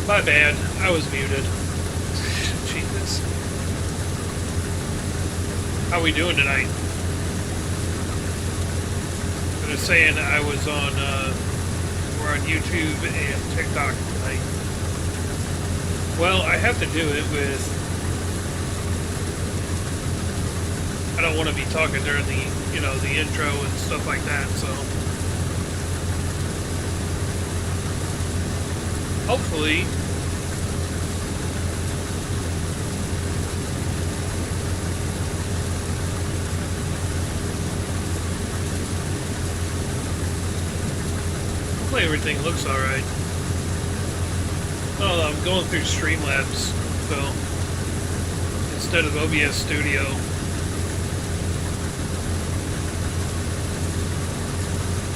My bad. I was muted. Jesus. How we doing tonight? I was saying I was on, we're on YouTube and TikTok tonight. Well, I have to do it with, I don't want to be talking during the, you know, the intro and stuff like that, so. Hopefully, everything looks alright. Oh, I'm going through Streamlabs, so instead of OBS Studio.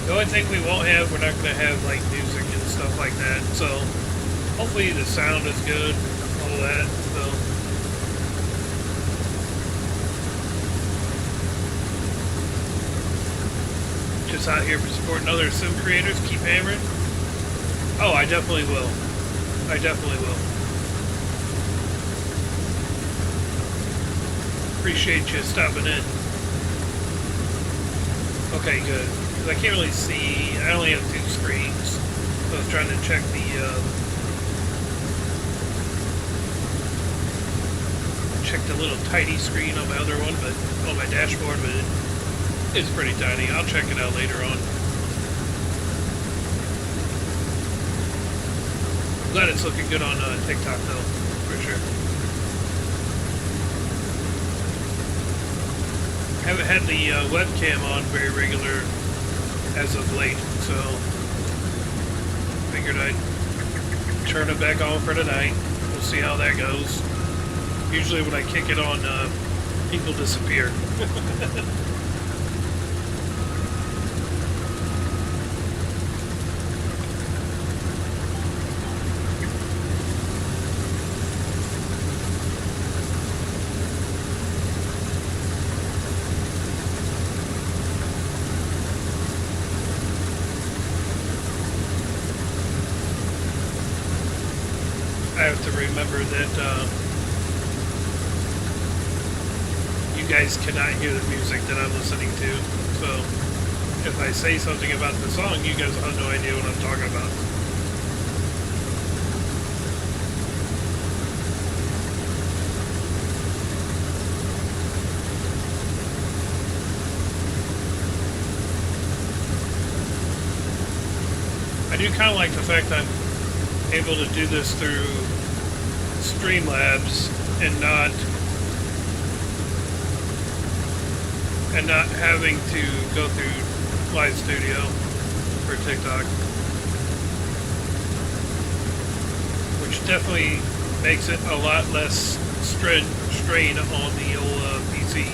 The only thing we won't have, we're not going to have like music and stuff like that, so hopefully the sound is good, all that, so. Just out here for supporting other sim creators, keep hammering. Oh, I definitely will. I definitely will. Appreciate you stopping in. Okay, good. Because I can't really see, I only have 2 screens. So I was trying to check the, little tiny screen on my other one, but on my dashboard, but it's pretty tiny. I'll check it out later on. I'm glad it's looking good on TikTok though, for sure. Haven't had the webcam on very regular as of late, so figured I'd turn it back on for tonight. We'll see how that goes. Usually when I kick it on, people disappear. I have to remember that you guys cannot hear the music that I'm listening to, so if I say something about the song, you guys will have no idea what I'm talking about. I do kind of like the fact that I'm able to do this through Streamlabs and not having to go through Live Studio for TikTok, which definitely makes it a lot less strain on the old PC.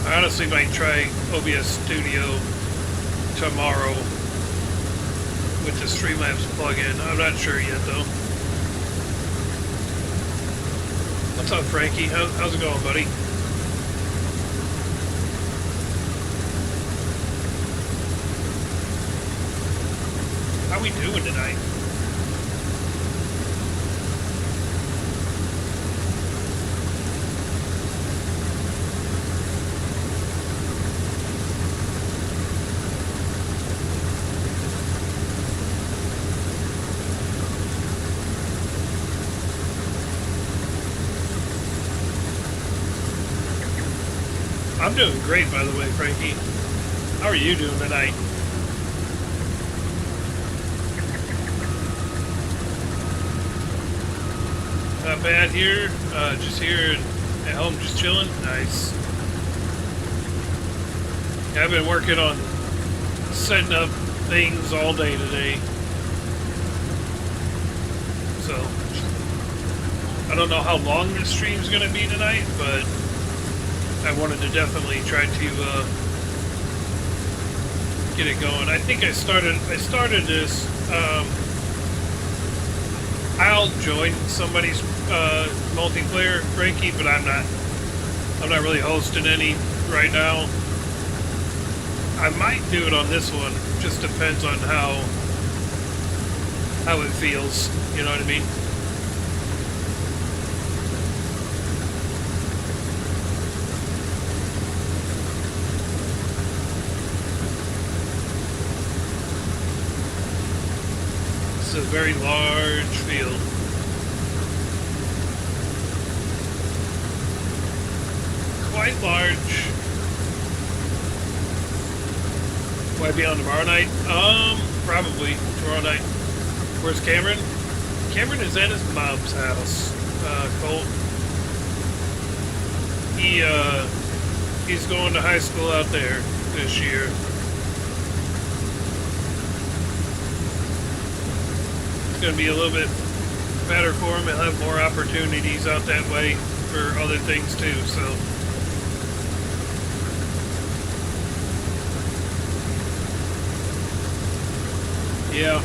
I honestly might try OBS Studio tomorrow with the Streamlabs plugin. I'm not sure yet though. What's up, Frankie? How's it going, buddy? How we doing tonight? I'm doing great, by the way, Frankie. How are you doing tonight? Not bad here. Just here at home, just chilling. Nice. Yeah, I've been working on setting up things all day today. So, I don't know how long this stream's going to be tonight, but I wanted to definitely try to get it going. I think I started this. I'll join somebody's multiplayer, Frankie, but I'm not really hosting any right now. I might do it on this one. Just depends on how it feels. You know what I mean? a very large field. Quite large. Will I be on tomorrow night? Probably tomorrow night. Where's Cameron? Cameron is at his mom's house. Colt. He's going to high school out there this year. It's going to be a little bit better for him. He'll have more opportunities out that way for other things too, so. Yeah.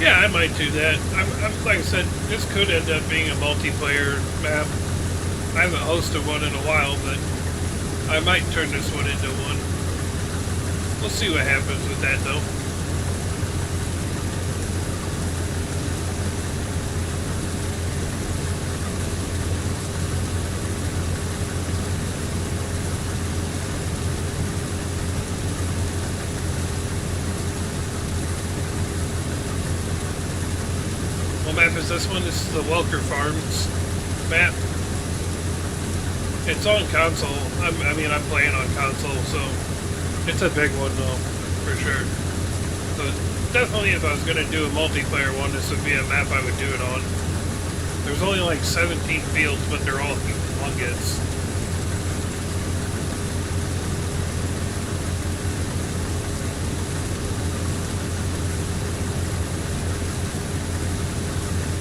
Yeah, I might do that. I'm like I said, this could end up being a multiplayer map. I haven't hosted one in a while, but I might turn this one into one. We'll see what happens with that, though. What map is this one? This is the Welker Farms map. It's on console. I'm playing on console, so it's a big one though, for sure. So definitely, if I was going to do a multiplayer one, this would be a map I would do it on. There's only like 17 fields, but they're all humongous.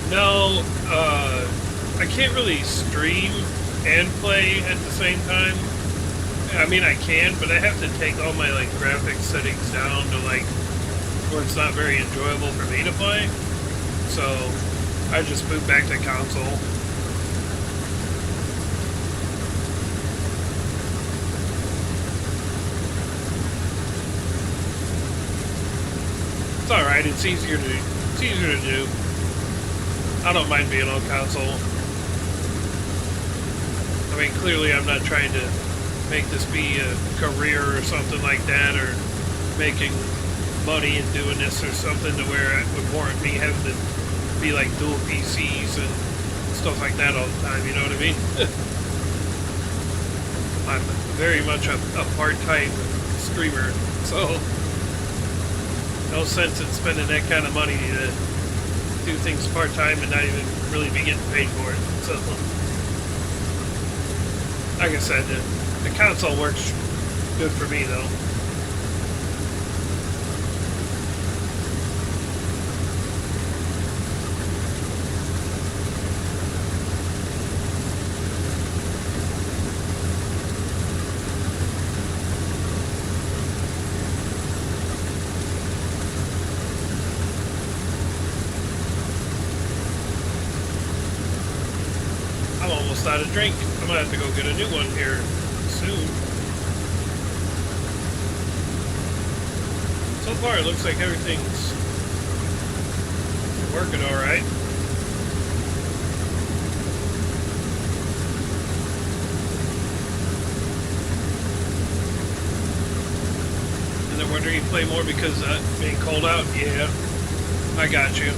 No, I can't really stream and play at the same time. I mean, I can, but I have to take all my like graphics settings down to like where it's not very enjoyable for me to play. So I just moved back to console. It's all right. It's easier to do. I don't mind being on console. I mean, clearly I'm not trying to make this be a career or something like that, or making money and doing this or something to where it would warrant me having to be like dual PCs and stuff like that all the time, you know what I mean? I'm very much a part-time streamer, so no sense in spending that kind of money to do things part-time and not even really be getting paid for it. So, like I said, the console works good for me though. I'm almost out of drink. I'm gonna have to go get a new one here soon. So far, it looks like everything's working all right. And then wondering if you play more because being cold out? Yeah, I got you.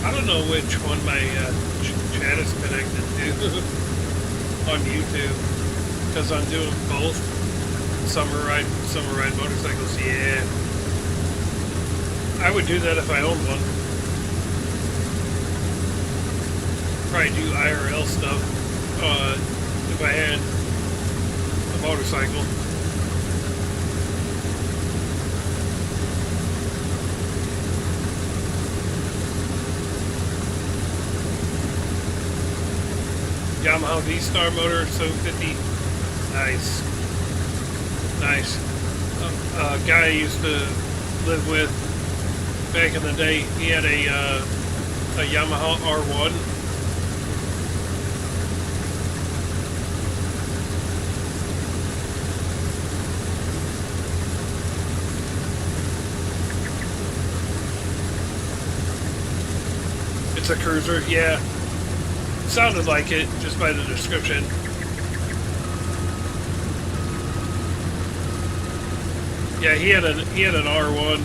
I don't know which one my chat is connected to on YouTube, because I'm doing both. Summer ride motorcycles. Yeah, I would do that if I owned one. Probably do IRL stuff if I had a motorcycle. Yamaha V-Star motor, 750. Nice. Nice. A guy I used to live with back in the day, he had a Yamaha R1. It's a cruiser, yeah. Sounded like it just by the description. Yeah, he had an R1.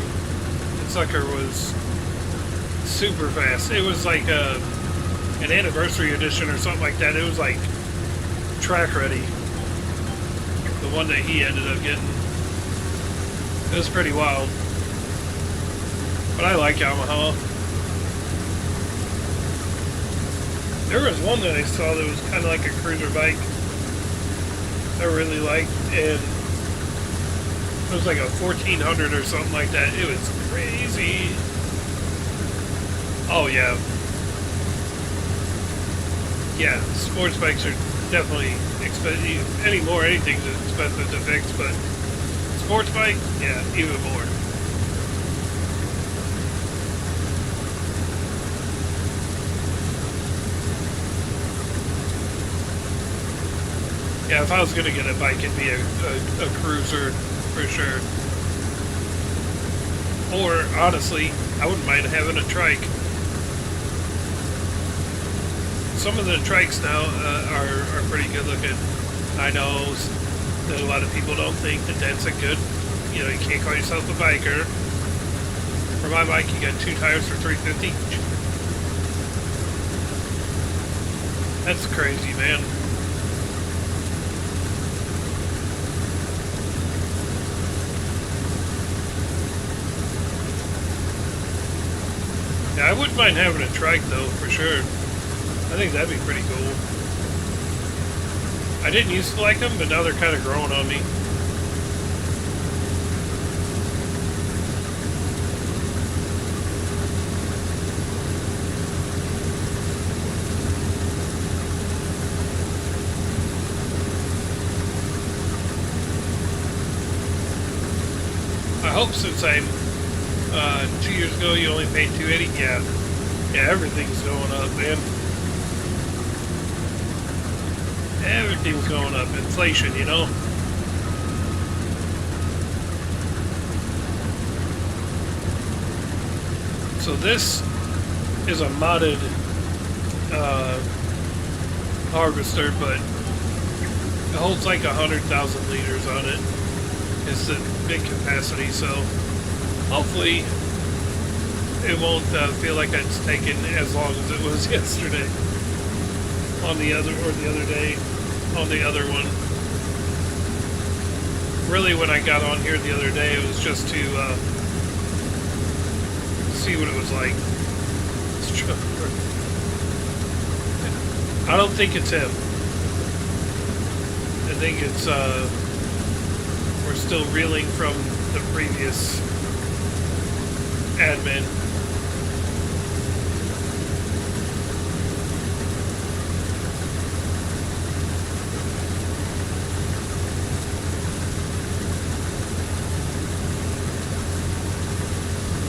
The sucker was super fast. It was like an anniversary edition or something like that. It was like track ready. The one that he ended up getting. It was pretty wild. But I like Yamaha. There was one that I saw that was kind of like a cruiser bike. I really liked, and it was like a 1400 or something like that. It was crazy. Oh yeah. Yeah, sports bikes are definitely expensive. Anymore, anything's expensive to fix, but sports bike, yeah, even more. Yeah, if I was gonna get a bike, it'd be a cruiser for sure. Or honestly, I wouldn't mind having a trike. Some of the trikes now are pretty good looking. I know that a lot of people don't think that that's a good, you know, you can't call yourself a biker. For my bike, you got 2 tires for $350 each. That's crazy, man. Yeah, I wouldn't mind having a trike though, for sure. I think that'd be pretty cool. I didn't used to like them, but now they're kind of growing on me. I hope since I'm 2 years ago you only paid $280. Yeah, everything's going up, man. Everything's going up. Inflation, you know. So this is a modded harvester, but it holds like 100,000 liters on it. It's a big capacity, so hopefully it won't feel like it's taken as long as it was yesterday on the other day on the other one. Really, when I got on here the other day, it was just to see what it was like. I don't think it's him. I think it's we're still reeling from the previous admin.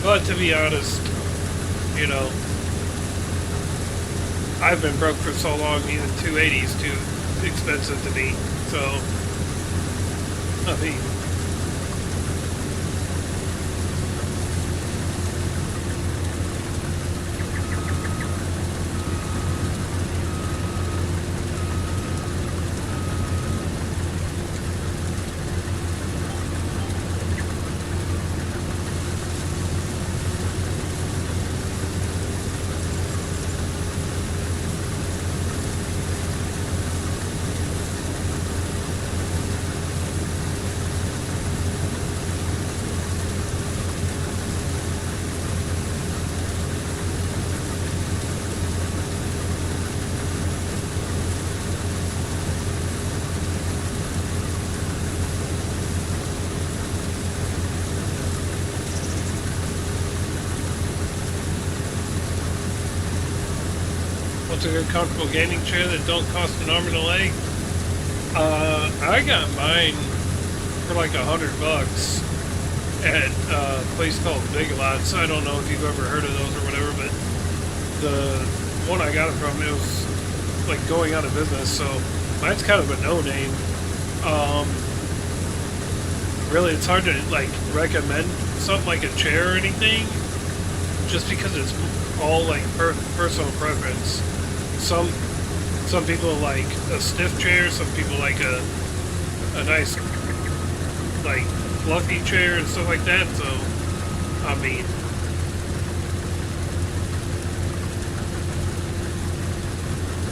But to be honest, you know, I've been broke for so long, even 280 is too expensive to me. So, I mean, what's a good comfortable gaming chair that don't cost an arm and a leg? I got mine for like $100 at a place called Big Lots. I don't know if you've ever heard of those or whatever, but the one I got it from, it was like going out of business, so mine's kind of a no-name. Really, it's hard to like recommend something like a chair or anything, just because it's all like personal preference. Some some people like a stiff chair, some people like a nice like fluffy chair and stuff like that. So I mean,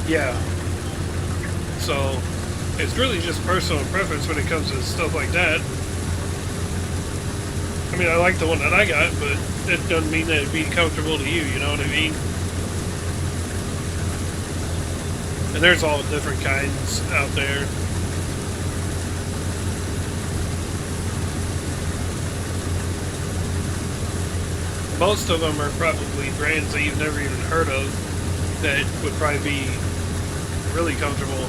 yeah. So it's really just personal preference when it comes to stuff like that. I mean, I like the one that I got, but it doesn't mean that it'd be comfortable to you, you know what I mean? And there's all different kinds out there. Most of them are probably brands that you've never even heard of that would probably be really comfortable.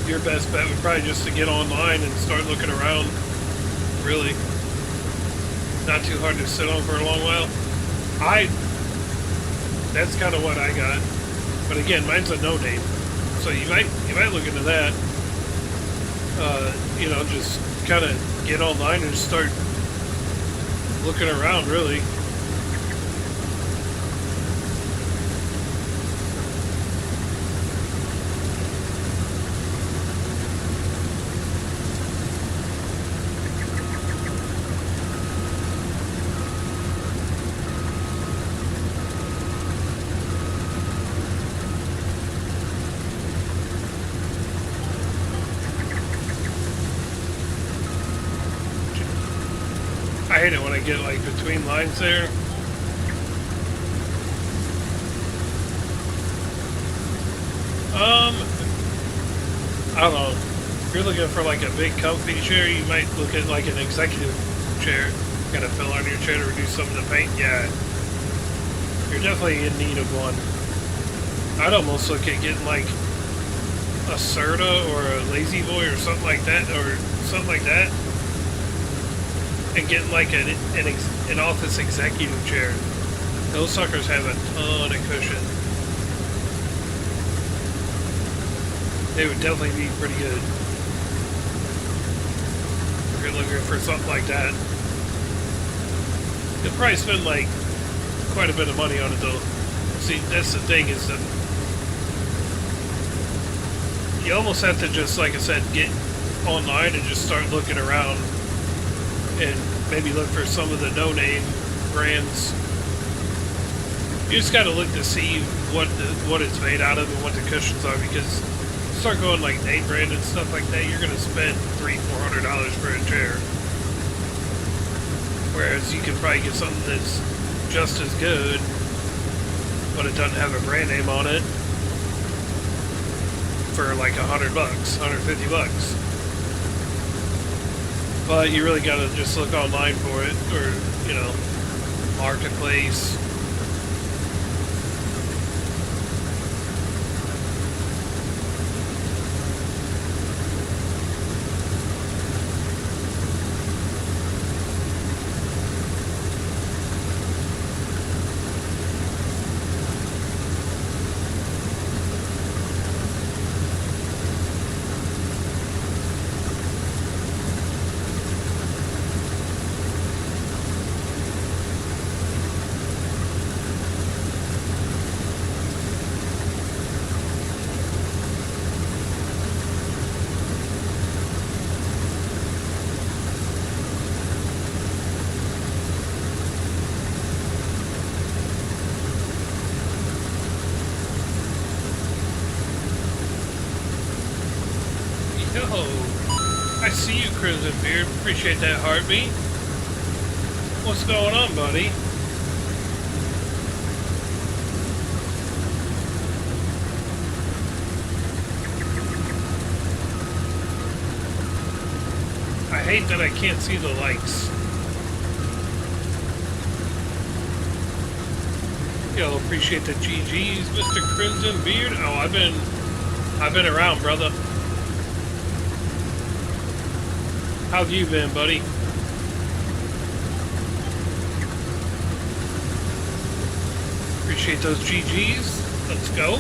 Your best bet would probably just to get online and start looking around. Really. Not too hard to sit on for a long while. That's kind of what I got. But again, mine's a no name. So you might look into that. You know, just kind of get online and start looking around, really. I hate it when I get like between lines there. I don't know. If you're looking for like a big comfy chair, you might look at like an executive chair. Got to fill on your chair to reduce some of the paint. Yeah, you're definitely in need of one. I'd almost look at getting like a Serta or a Lazy Boy or something like that, and getting like an office executive chair. Those suckers have a ton of cushion. They would definitely be pretty good if you're looking for something like that. You'll probably spend like quite a bit of money on it though. See, that's the thing, is that you almost have to just, like I said, get online and just start looking around and maybe look for some of the no-name brands. You just got to look to see what it's made out of and what the cushions are, because you start going like name brand and stuff like that, you're going to spend $300-400 for a chair. Whereas you can probably get something that's just as good, but it doesn't have a brand name on it, for like $100, $150. But you really gotta just look online for it, or, you know, marketplace. I see you, Crimson Beard. Appreciate that heartbeat. What's going on, buddy? I hate that I can't see the likes. Yo, appreciate the GGs, Mr. Crimson Beard. Oh, I've been around, brother. How have you been, buddy? Appreciate those GGs. Let's go.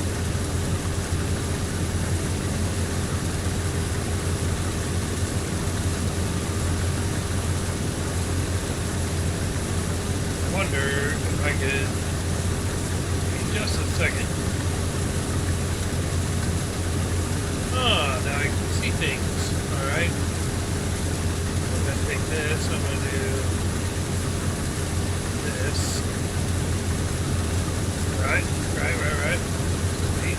good. In just a second. Ah, now I can see things. Alright. I'm going to take this. I'm going to do this. Right. Sweet.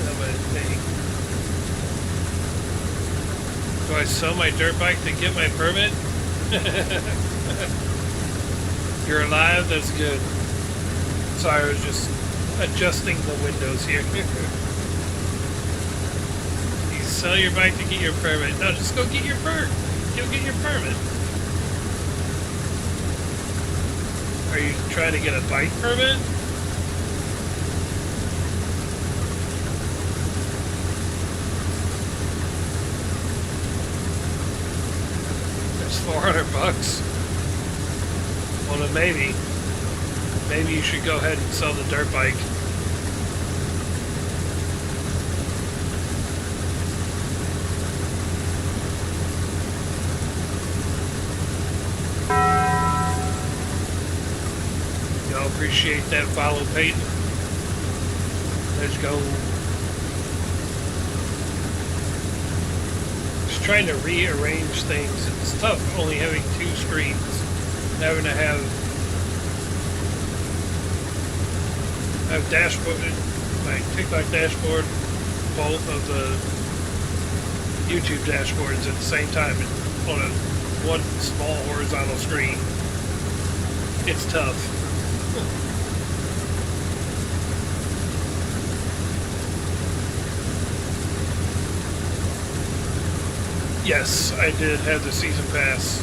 I'm going to take... Do I sell my dirt bike to get my permit? You're alive? That's good. Sorry, I was just adjusting the windows here. You sell your bike to get your permit. No, just go get your Go get your permit. Are you trying to get a bike permit? That's $400. Well, then maybe you should go ahead and sell the dirt bike. Y'all appreciate that follow, Peyton. Let's go. Just trying to rearrange things. It's tough only having two screens. Having to have dashboard, my TikTok dashboard, both of the YouTube dashboards at the same time on one small horizontal screen. It's tough. Yes, I did have the season pass.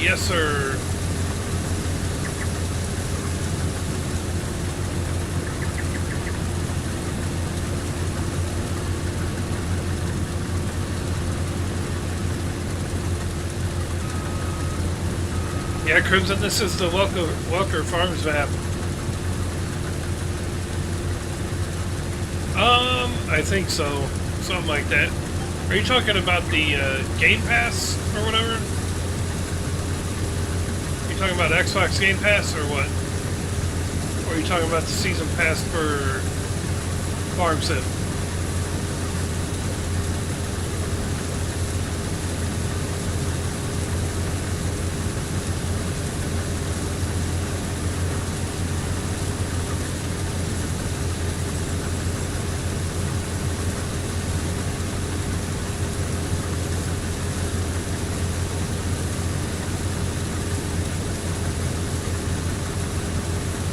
Yes, sir. Yeah, Crimson, this is the Welker Farms map. I think so. Something like that. Are you talking about the Game Pass or whatever? Are you talking about Xbox Game Pass or what? Or are you talking about the season pass for Farm Sim?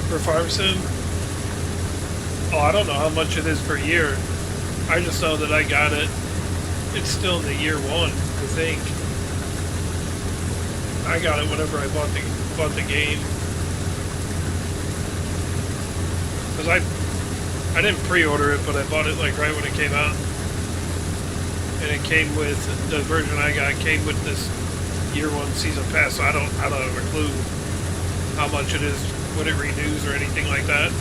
For Farm Sim? Oh, I don't know how much it is per year. I just know that I got it. It's still in the year one, I think. I got it whenever I bought the game. Because I didn't pre-order it, but I bought it like right when it came out. And it came with, the version I got came with this year one season pass, so I don't have a clue how much it is when it renews or anything like that.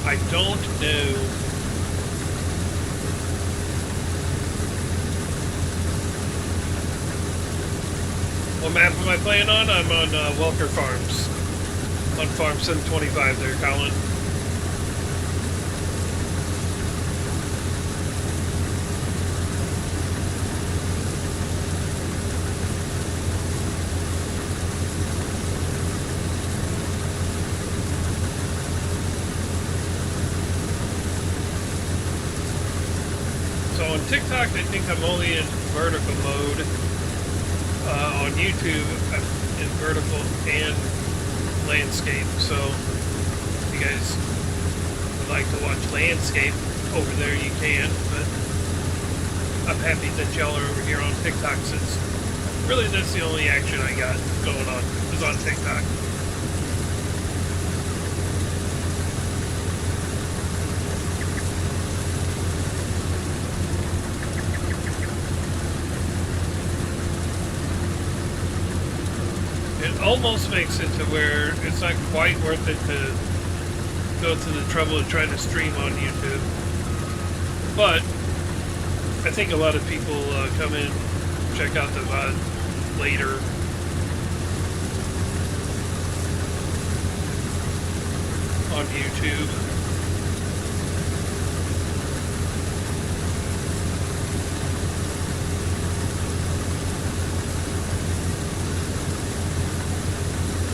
I don't know. What map am I playing on? I'm on Welker Farms. On Farm Sim 25 there, Colin. So on TikTok, I think I'm only in vertical mode. On YouTube, I'm in vertical and landscape, so if you guys would like to watch landscape over there, you can, but I'm happy that y'all are over here on TikTok, since really that's the only action I got going on, is on TikTok. almost makes it to where it's not quite worth it to go through the trouble of trying to stream on YouTube. But I think a lot of people come in, check out the VOD later. On YouTube.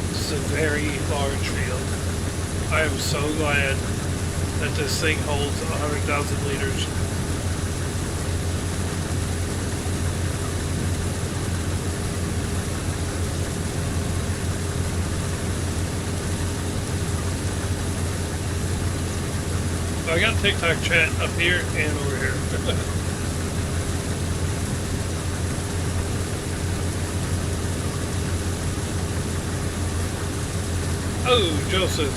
This is a very large field. I am so glad that this thing holds 100,000 liters. I got TikTok chat up here and over here. Oh, Joseph.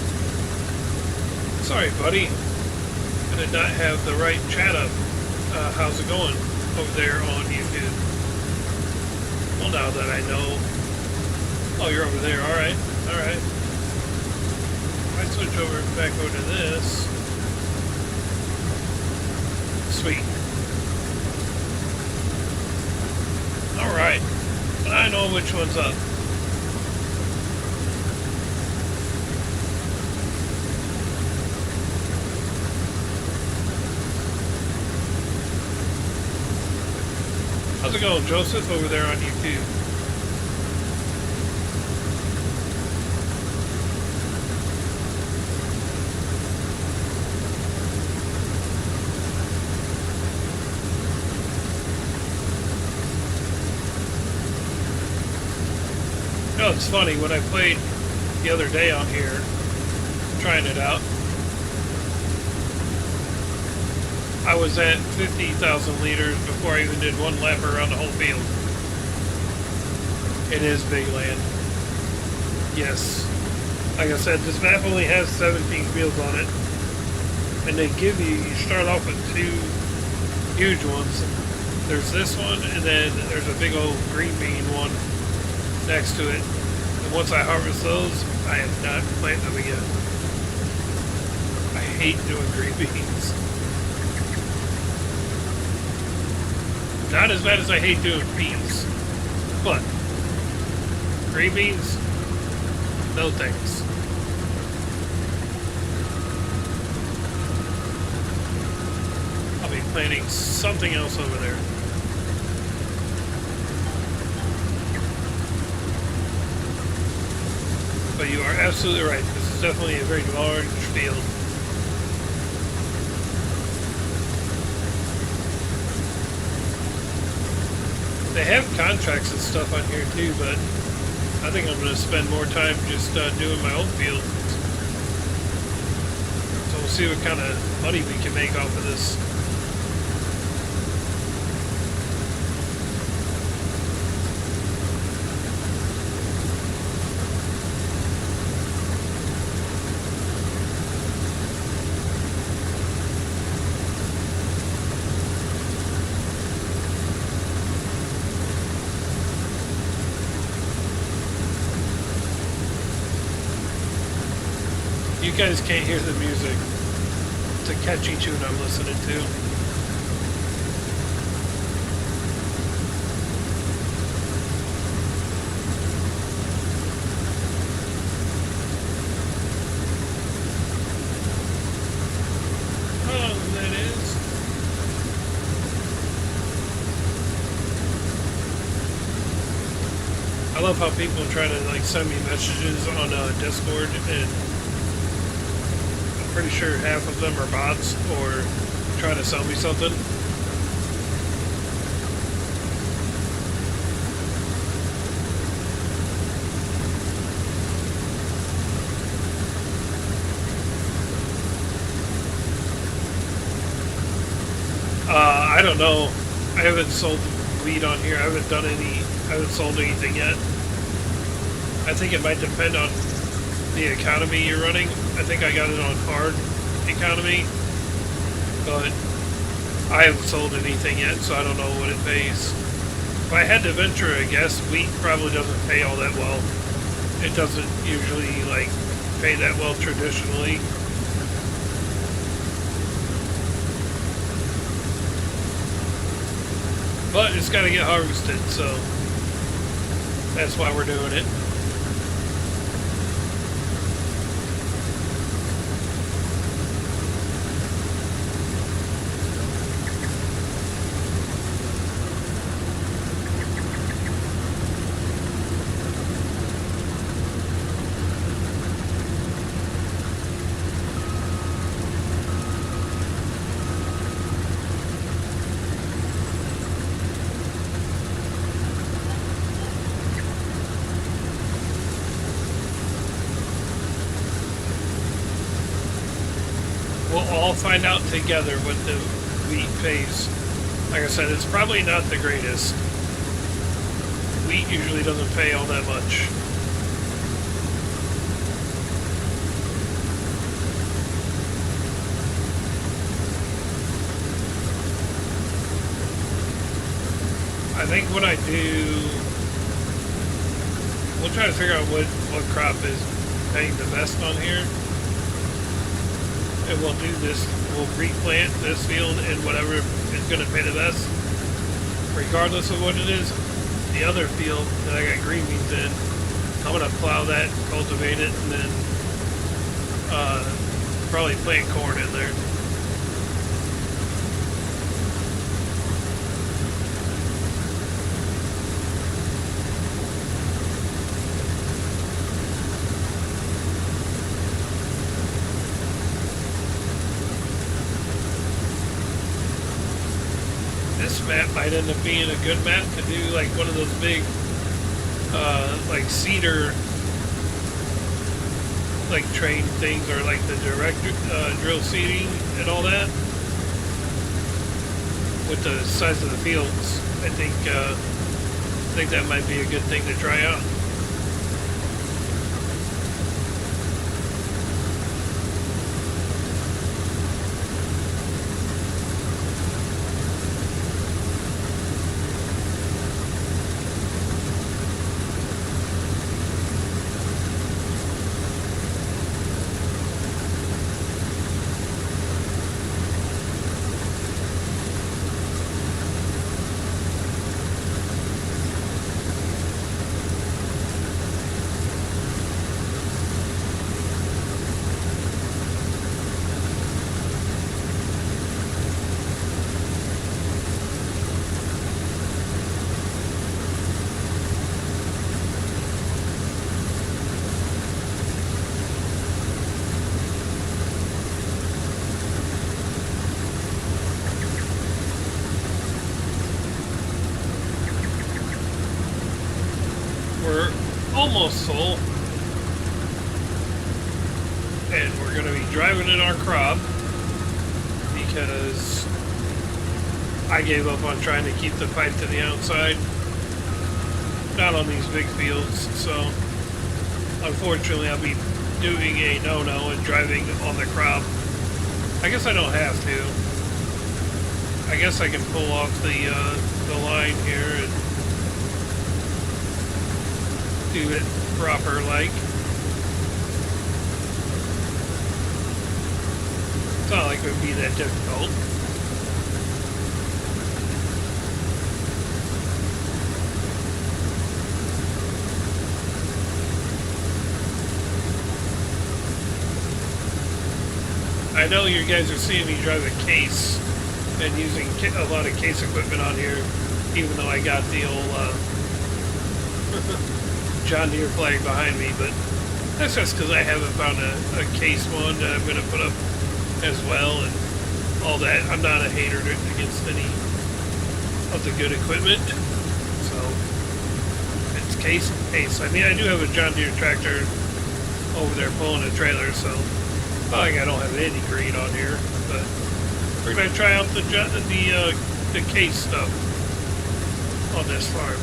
Sorry, buddy. I did not have the right chat up. How's it going over there on YouTube? Well, now that I know. Oh, you're over there. All right. All right. If I switch over back over to this. Sweet. Alright. I know which one's up. How's it going, Joseph, over there on YouTube? You know, it's funny, when I played the other day on here, trying it out, I was at 50,000 liters before I even did one lap around the whole field. It is big land. Yes. Like I said, this map only has 17 fields on it. And they give you start off with two huge ones. There's this one, and then there's a big old green bean one next to it. And once I harvest those, I am not planting them again. I hate doing green beans. Not as bad as I hate doing beans, but green beans, no thanks. I'll be planting something else over there. But you are absolutely right. This is definitely a very large field. They have contracts and stuff on here too, but I think I'm going to spend more time just doing my own field. So we'll see what kind of money we can make off of this. You guys can't hear the music. It's a catchy tune I'm listening to. Oh, that is. I love how people try to like send me messages on Discord, and pretty sure half of them are bots or trying to sell me something. I don't know. I haven't sold weed on here. I haven't sold anything yet. I think it might depend on the economy you're running. I think I got it on hard economy, but I haven't sold anything yet, so I don't know what it pays. If I had to venture a guess, wheat probably doesn't pay all that well. it doesn't usually like pay that well traditionally. But it's got to get harvested, so that's why we're doing it. We'll all find out together what the wheat pays. Like I said, it's probably not the greatest. Wheat usually doesn't pay all that much. I think what I do, we'll try to figure out what crop is paying the best on here. And we'll do this, we'll replant this field in whatever is going to pay the best, regardless of what it is. The other field that I got green beans in, I'm going to plow that, cultivate it, and then probably plant corn in there. This map might end up being a good map to do like one of those big like seeder like train things, or like the direct drill seeding and all that. With the size of the fields, I think that might be a good thing to try out. We're almost full, and we're going to be driving in our crop because I gave up on trying to keep the pipe to the outside, not on these big fields. So unfortunately I'll be doing a no-no and driving on the crop. I guess I don't have to. I guess I can pull off the line here and do it proper like. It's not like it would be that difficult. I know you guys are seeing me drive a case and using a lot of case equipment on here, even though I got the old John Deere flag behind me, but that's just because I haven't found a case one that I'm going to put up as well and all that. I'm not a hater against any of the good equipment, so it's case. I mean, I do have a John Deere tractor over there pulling a trailer, so like I don't have any green on here, but we're going to try out the case stuff on this farm.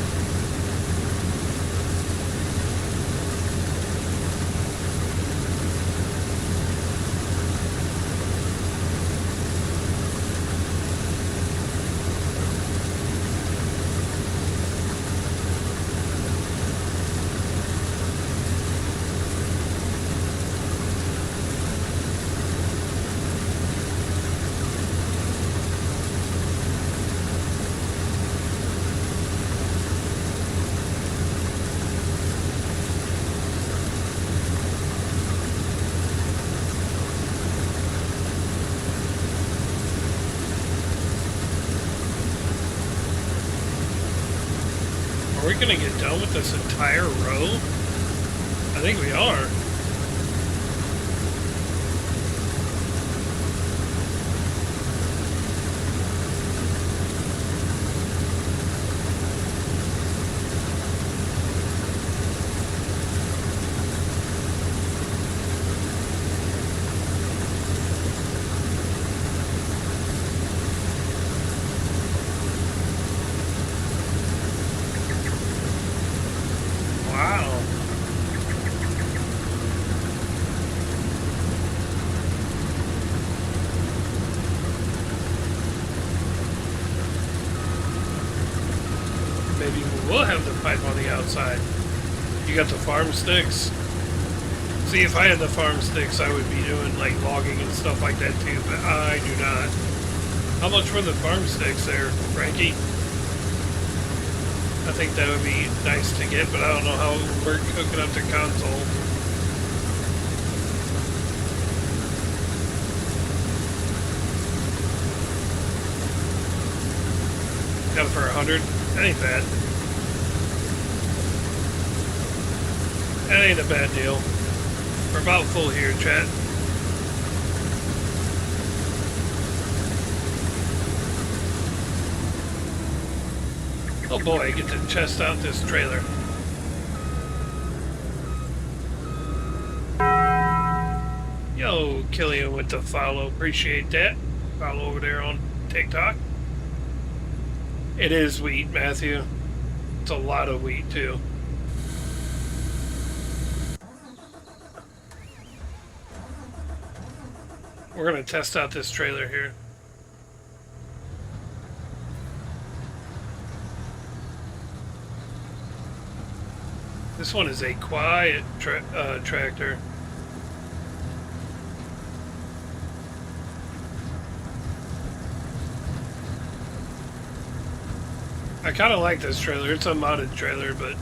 we gonna get done with this entire row? I think we are. Wow. Maybe we will have the pipe on the outside. You got the farm sticks? See, if I had the farm sticks, I would be doing like logging and stuff like that too, but I do not. How much were the farm sticks there, Frankie? I think that would be nice to get, but I don't know how it would work hooking up to console. Got it for 100. That ain't bad. That ain't a bad deal. We're about full here, chat. Oh boy, I get to chest out this trailer. Yo, Killian with the follow. Appreciate that. Follow over there on TikTok. It is wheat, Matthew. It's a lot of wheat, too. We're going to test out this trailer here. This one is a quiet tractor. I kind of like this trailer. It's a modded trailer, but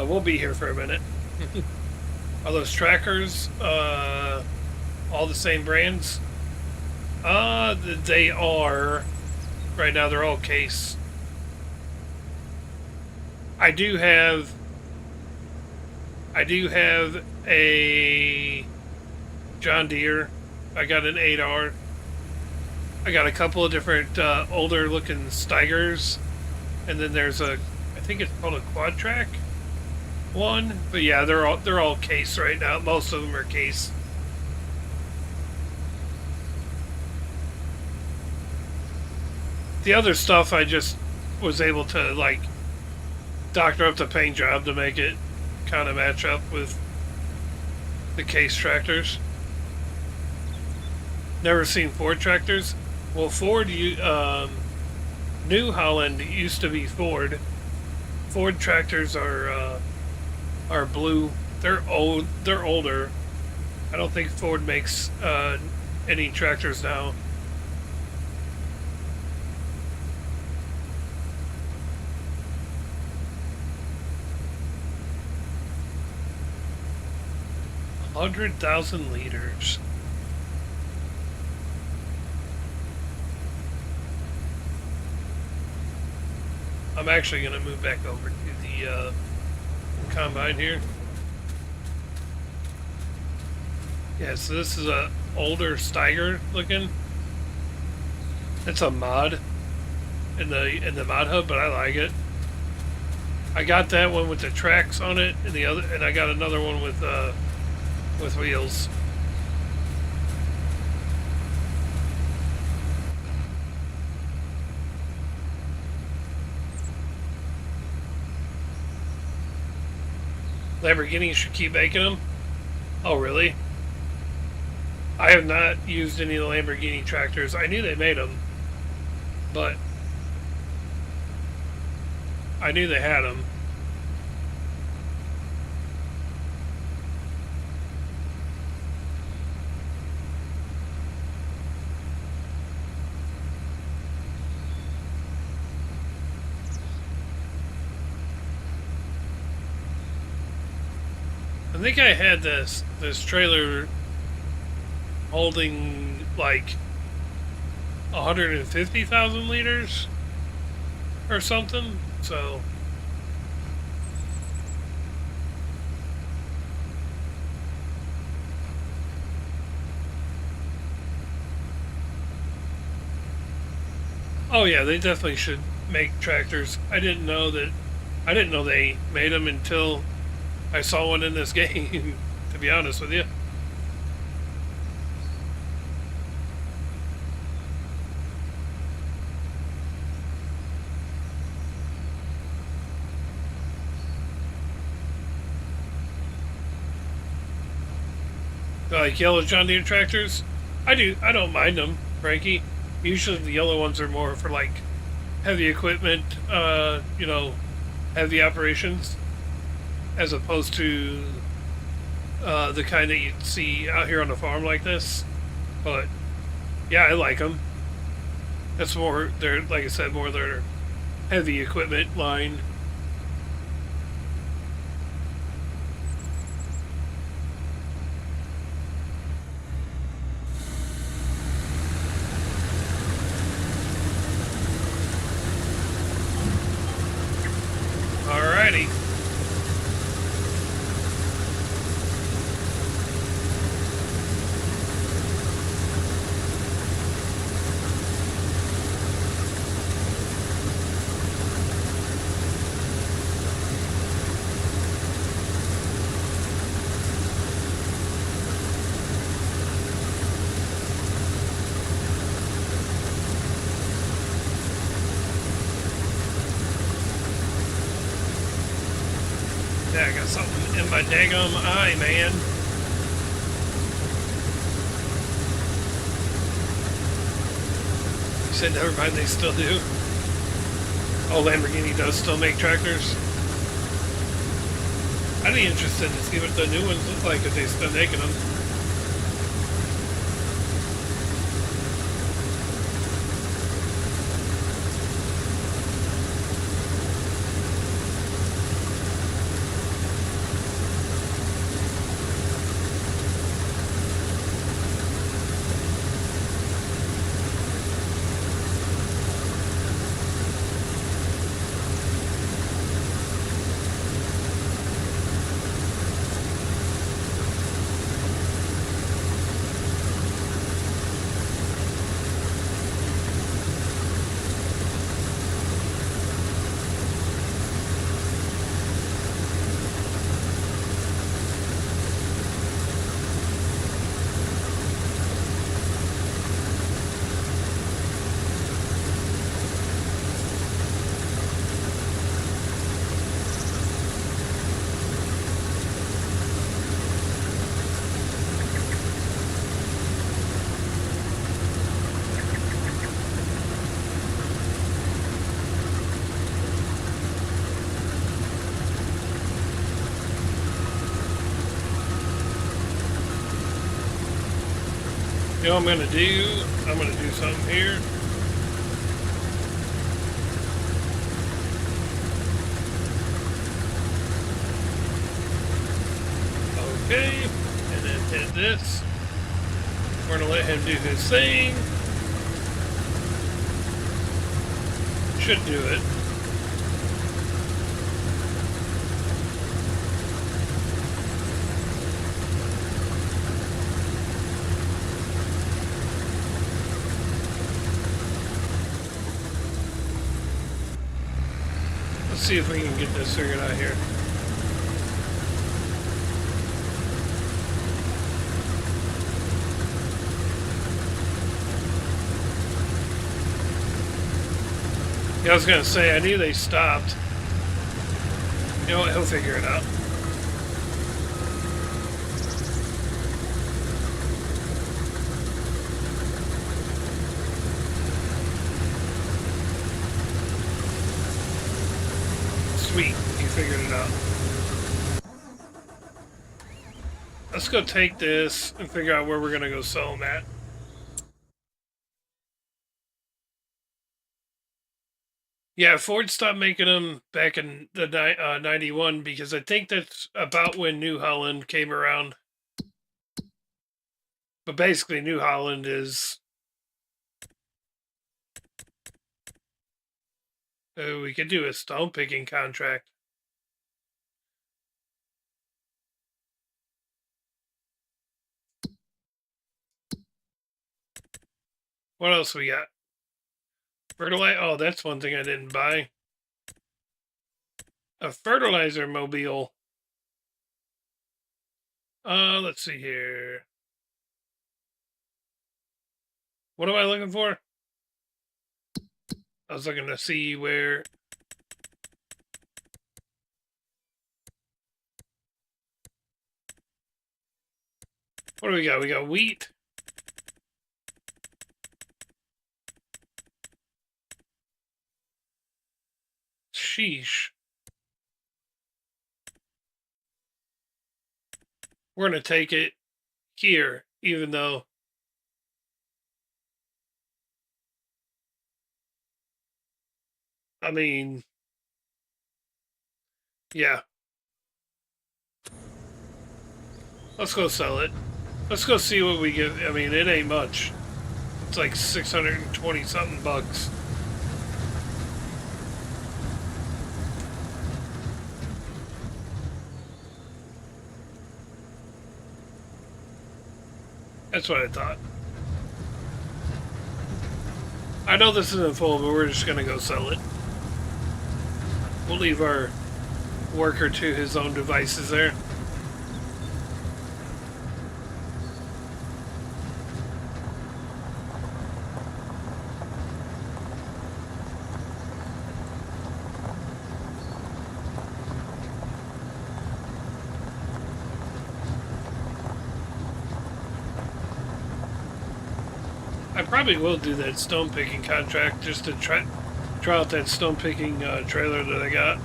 we'll be here for a minute. Are those trackers all the same brands? They are. Right now they're all Case. I do have a John Deere. I got an 8R. I got a couple of different older looking Steigers, and then there's I think it's called a Quad Track one. But yeah, they're all Case right now. Most of them are Case. The other stuff I just was able to like doctor up the paint job to make it kind of match up with the Case tractors. Never seen Ford tractors. Well, Ford, New Holland used to be Ford. Ford tractors are blue. They're old. They're older. I don't think Ford makes any tractors now. $100,000 liters. I'm actually going to move back over to the combine here. Yeah, so this is a older Steiger looking. It's a mod in the mod hub, but I like it. I got that one with the tracks on it, and I got another one with wheels. Lamborghini should keep making them. Oh, really? I have not used any of the Lamborghini tractors. I knew they made them, but I knew they had them. think I had this trailer holding like 150,000 liters or something. So oh yeah, they definitely should make tractors. I didn't know they made them until I saw one in this game. To be honest with you. Like yellow John Deere tractors, I don't mind them, Frankie. Usually the yellow ones are more for like heavy equipment, heavy operations, as opposed to the kind that you'd see out here on the farm like this. But yeah, I like them. That's more they're like I said, more their heavy equipment line. Alrighty. Yeah, I got something in my daggum eye, man. You said never mind, they still do. Oh, Lamborghini does still make tractors. I'd be interested to see what the new ones look like if they still making them. You know what I'm gonna do? I'm gonna do something here. Okay, and then hit this. We're gonna let him do his thing. Should do it. Let's see if we can get this figured out here. Yeah, I was gonna say, I knew they stopped. You know what, he'll figure it out. Sweet, he figured it out. Let's go take this and figure out where we're gonna go sell them at. Yeah, Ford stopped making them back in the 91 because I think that's about when New Holland came around. But basically, New Holland is. We could do a stone picking contract. What else we got? Fertilizer. Oh, that's one thing I didn't buy. A fertilizer mobile. Let's see here. What am I looking for? I was looking to see where. What do we got? We got wheat. Sheesh. We're going to take it here, even though. I mean, yeah. Let's go sell it. Let's go see what we get. I mean, it ain't much. It's like 620 something bucks. That's what I thought. I know this isn't full, but we're just gonna go sell it. We'll leave our worker to his own devices there. I probably will do that stone picking contract just to try out that stone picking trailer that I got.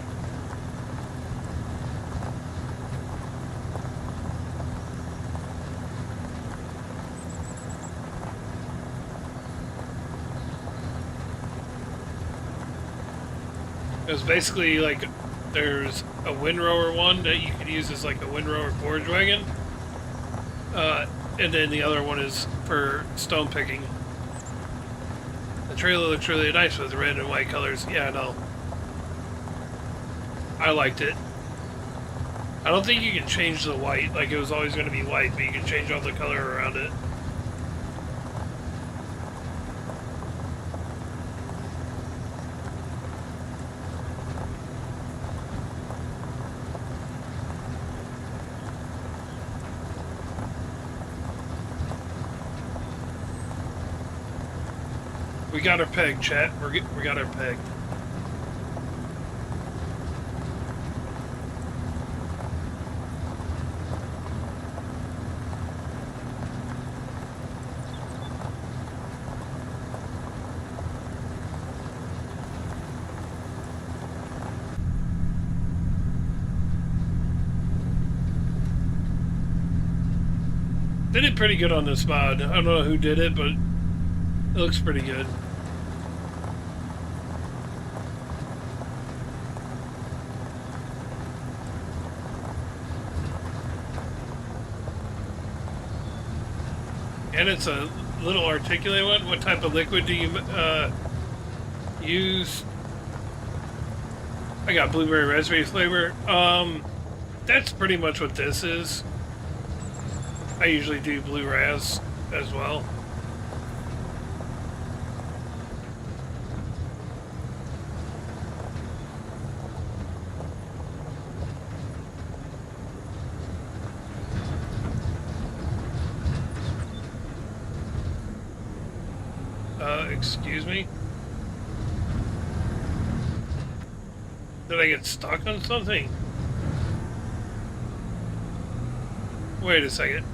It was basically like there's a windrower one that you could use as like a windrower forage wagon, and then the other one is for stone picking. The trailer looks really nice with red and white colors. Yeah, I know. I liked it. I don't think you can change the white, like it was always going to be white, but you can change all the color around it. We got her pegged, chat. We got her pegged. They did pretty good on this mod. I don't know who did it, but it looks pretty good. And it's a little articulate one. What type of liquid do you use? I got blueberry raspberry flavor. That's pretty much what this is. I usually do blue ras as well. Excuse me? Did I get stuck on something? Wait a second.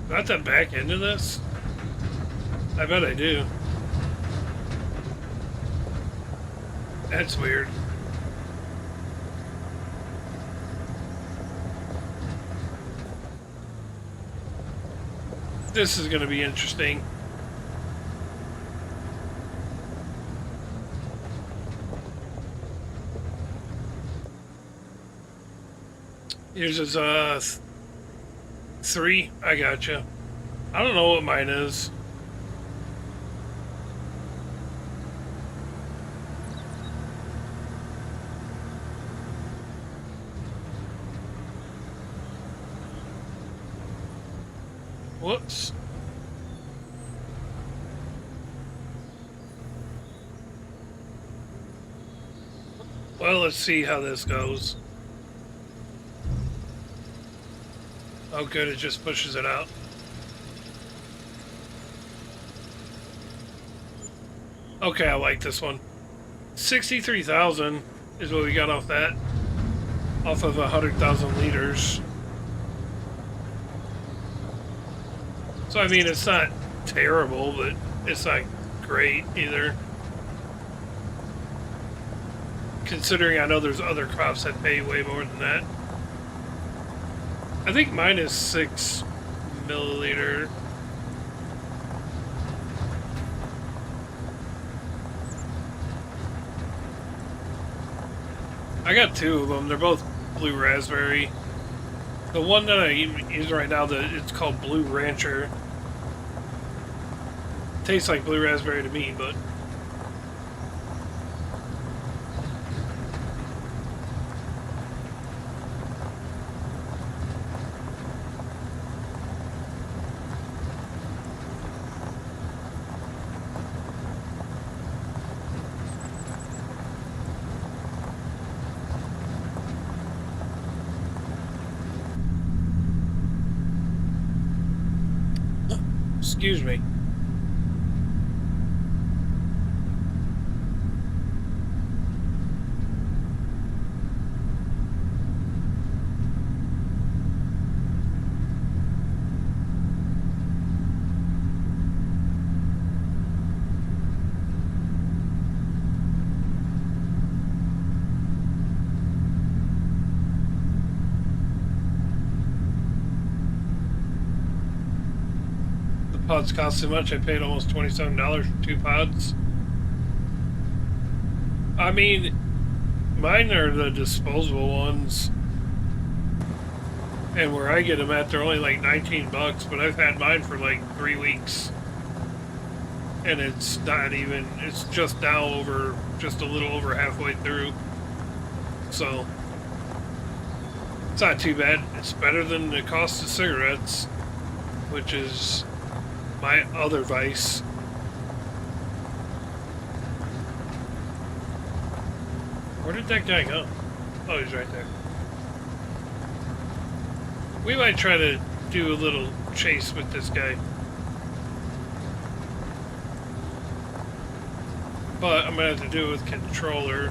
Do I have to back into this? I bet I do. That's weird. This is going to be interesting. Yours is 3. I gotcha. I don't know what mine is. Whoops. Well, let's see how this goes. Oh, good. It just pushes it out. Okay, I like this one. 63,000 is what we got off that. Off of 100,000 liters. So, I mean, it's not terrible, but it's not great either. Considering I know there's other crops that pay way more than that. I think mine is 6 milliliter. I got 2 of them. They're both blue raspberry. The one that I'm using right now, it's called Blue Rancher. Tastes like blue raspberry to me, but excuse me. Pods cost too much. I paid almost $27 for 2 pods. I mean, mine are the disposable ones. And where I get them at, they're only like 19 bucks, but I've had mine for like 3 weeks. And it's not even, it's just now over, just a little over halfway through. So, it's not too bad. It's better than the cost of cigarettes, which is my other vice. Where did that guy go? Oh, he's right there. We might try to do a little chase with this guy. But I'm going to have to do it with controller.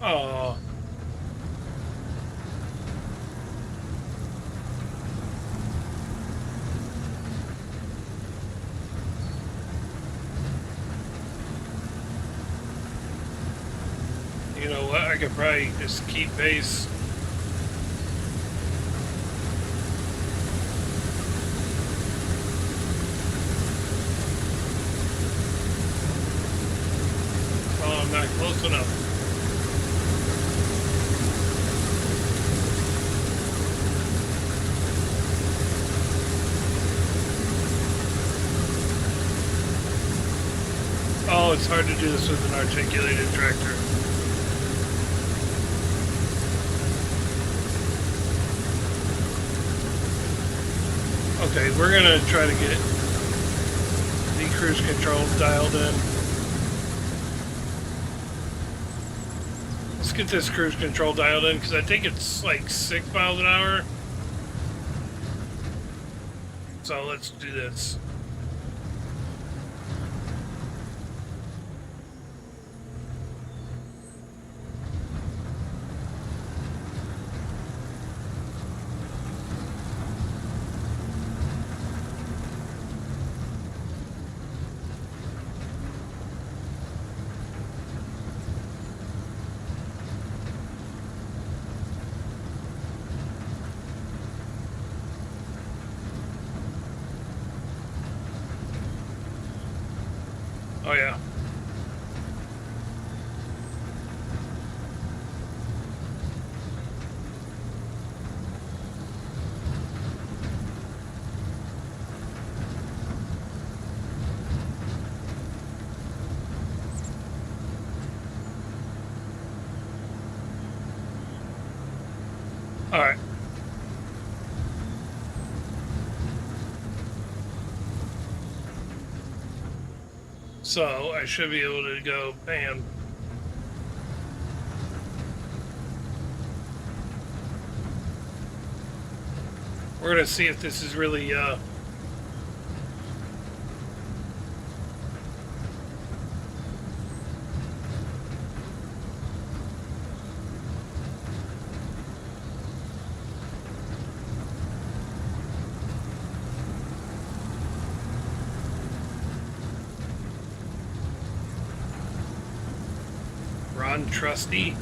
Oh. You know what? I could probably just keep pace. Oh, I'm not close enough. Oh, it's hard to do this with an articulated tractor. Okay, we're gonna try to get cruise control dialed in. Let's get this cruise control dialed in because I think it's like 6 miles an hour. So let's do this. Oh yeah. All right. So I should be able to go, bam. We're gonna see if this is really Ron Trusty.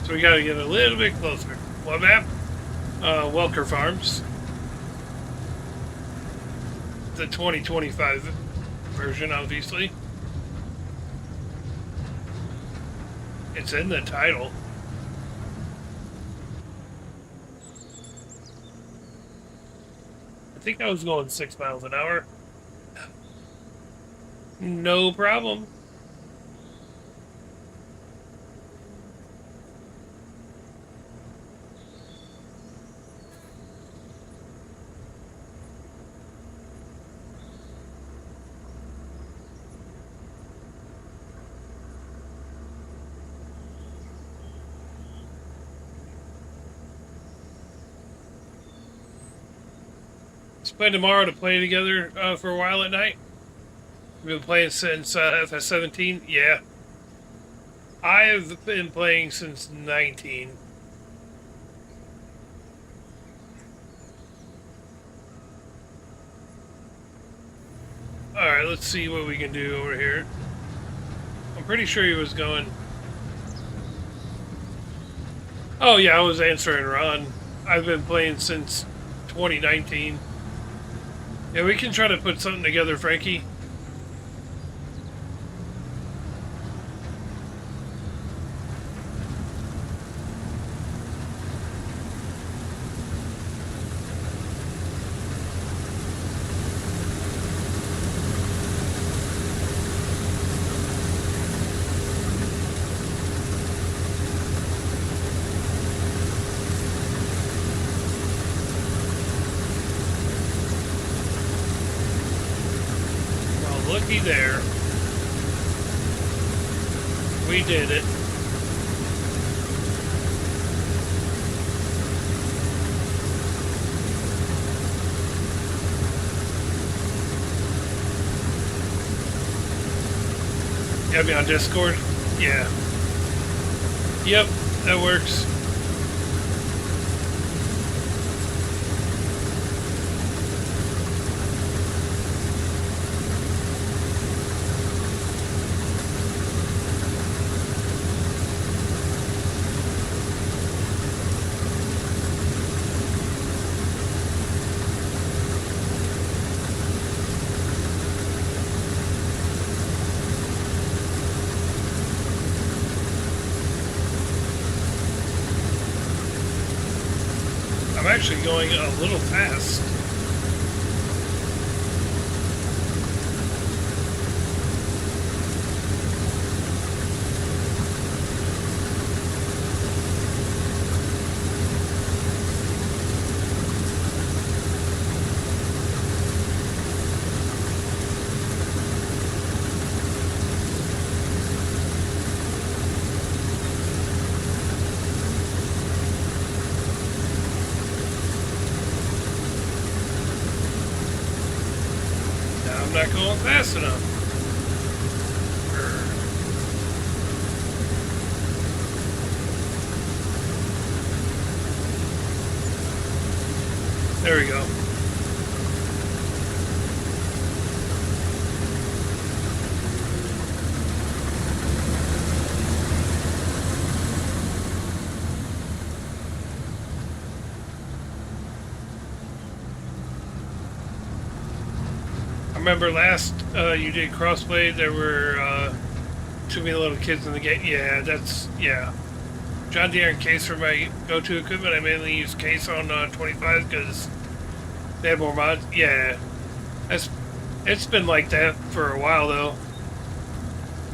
So we gotta get a little bit closer. What map? Welker Farms. The 2025 version, obviously. It's in the title. I think I was going 6 miles an hour. No problem. Let's play tomorrow to play together for a while at night. We've been playing since FS17. Yeah. I've been playing since 19. Alright, let's see what we can do over here. I'm pretty sure he was going... Oh yeah, I was answering Ron. I've been playing since 2019. Yeah, we can try to put something together, Frankie. Looky there. We did it. You have me on Discord? Yeah. Yep, that works. I'm actually going a little fast. I'm not going fast enough. There we go. I remember last you did crossplay, there were too many little kids in the game. Yeah, yeah. John Deere and Case for my go-to equipment. I mainly use Case on 25 because they have more mods. Yeah, it's been like that for a while though.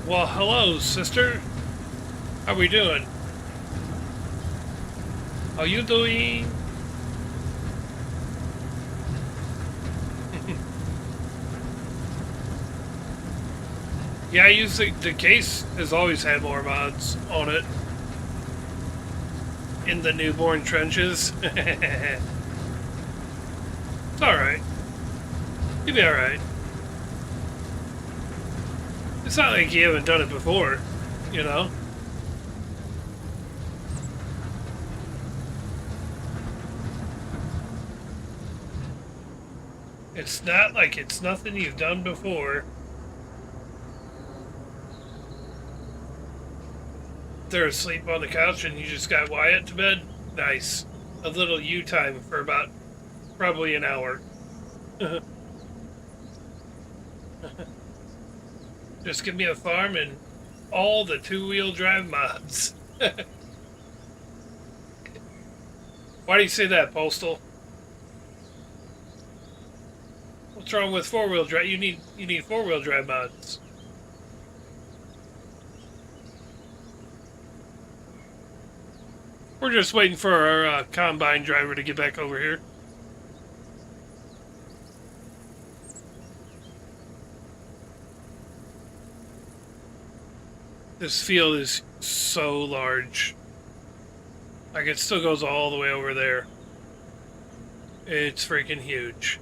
Well, hello, sister. How we doing? How you doing? Yeah, I use the Case has always had more mods on it. In the newborn trenches. It's alright. You'll be alright. It's not like you haven't done it before, you know? It's not like it's nothing you've done before. They're asleep on the couch and you just got Wyatt to bed? Nice. A little you time for about probably an hour. Just give me a farm and all the two-wheel drive mods. Why do you say that, Postal? What's wrong with four-wheel drive? You need four-wheel drive mods. We're just waiting for our combine driver to get back over here. This field is so large. Like, it still goes all the way over there. It's freaking huge.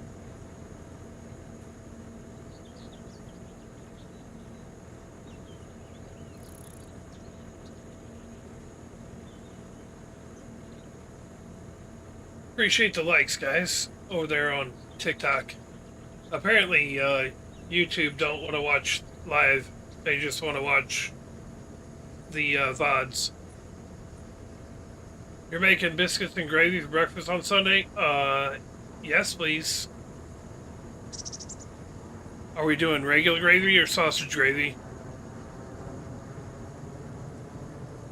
Appreciate the likes, guys, over there on TikTok. Apparently, YouTube don't want to watch live. They just want to watch the VODs. You're making biscuits and gravy for breakfast on Sunday? Yes, please. Are we doing regular gravy or sausage gravy?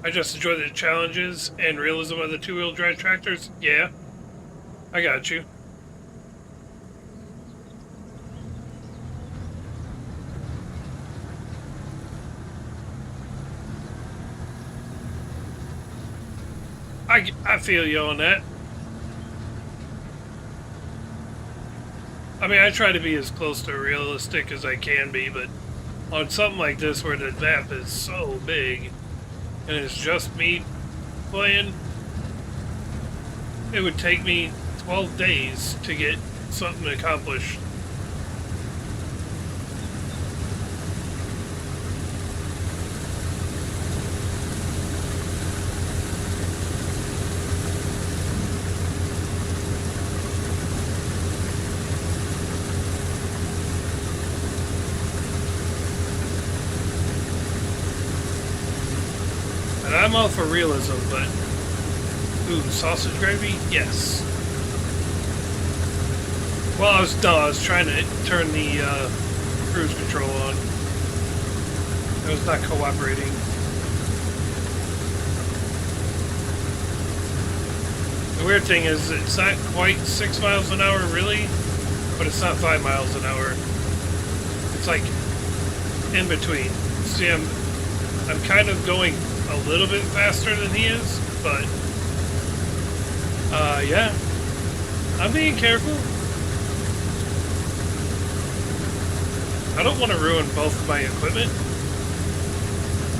I just enjoy the challenges and realism of the two-wheel drive tractors. Yeah. I got you. I feel you on that. I mean, I try to be as close to realistic as I can be, but on something like this where the map is so big and it's just me playing, it would take me 12 days to get something accomplished. And I'm all for realism, but ooh, sausage gravy? Yes. Well, I was trying to turn the cruise control on. It was not cooperating. The weird thing is, it's not quite 6 miles an hour, really, but it's not 5 miles an hour. It's like in between. See, I'm kind of going a little bit faster than he is, but yeah, I'm being careful. I don't want to ruin both of my equipment.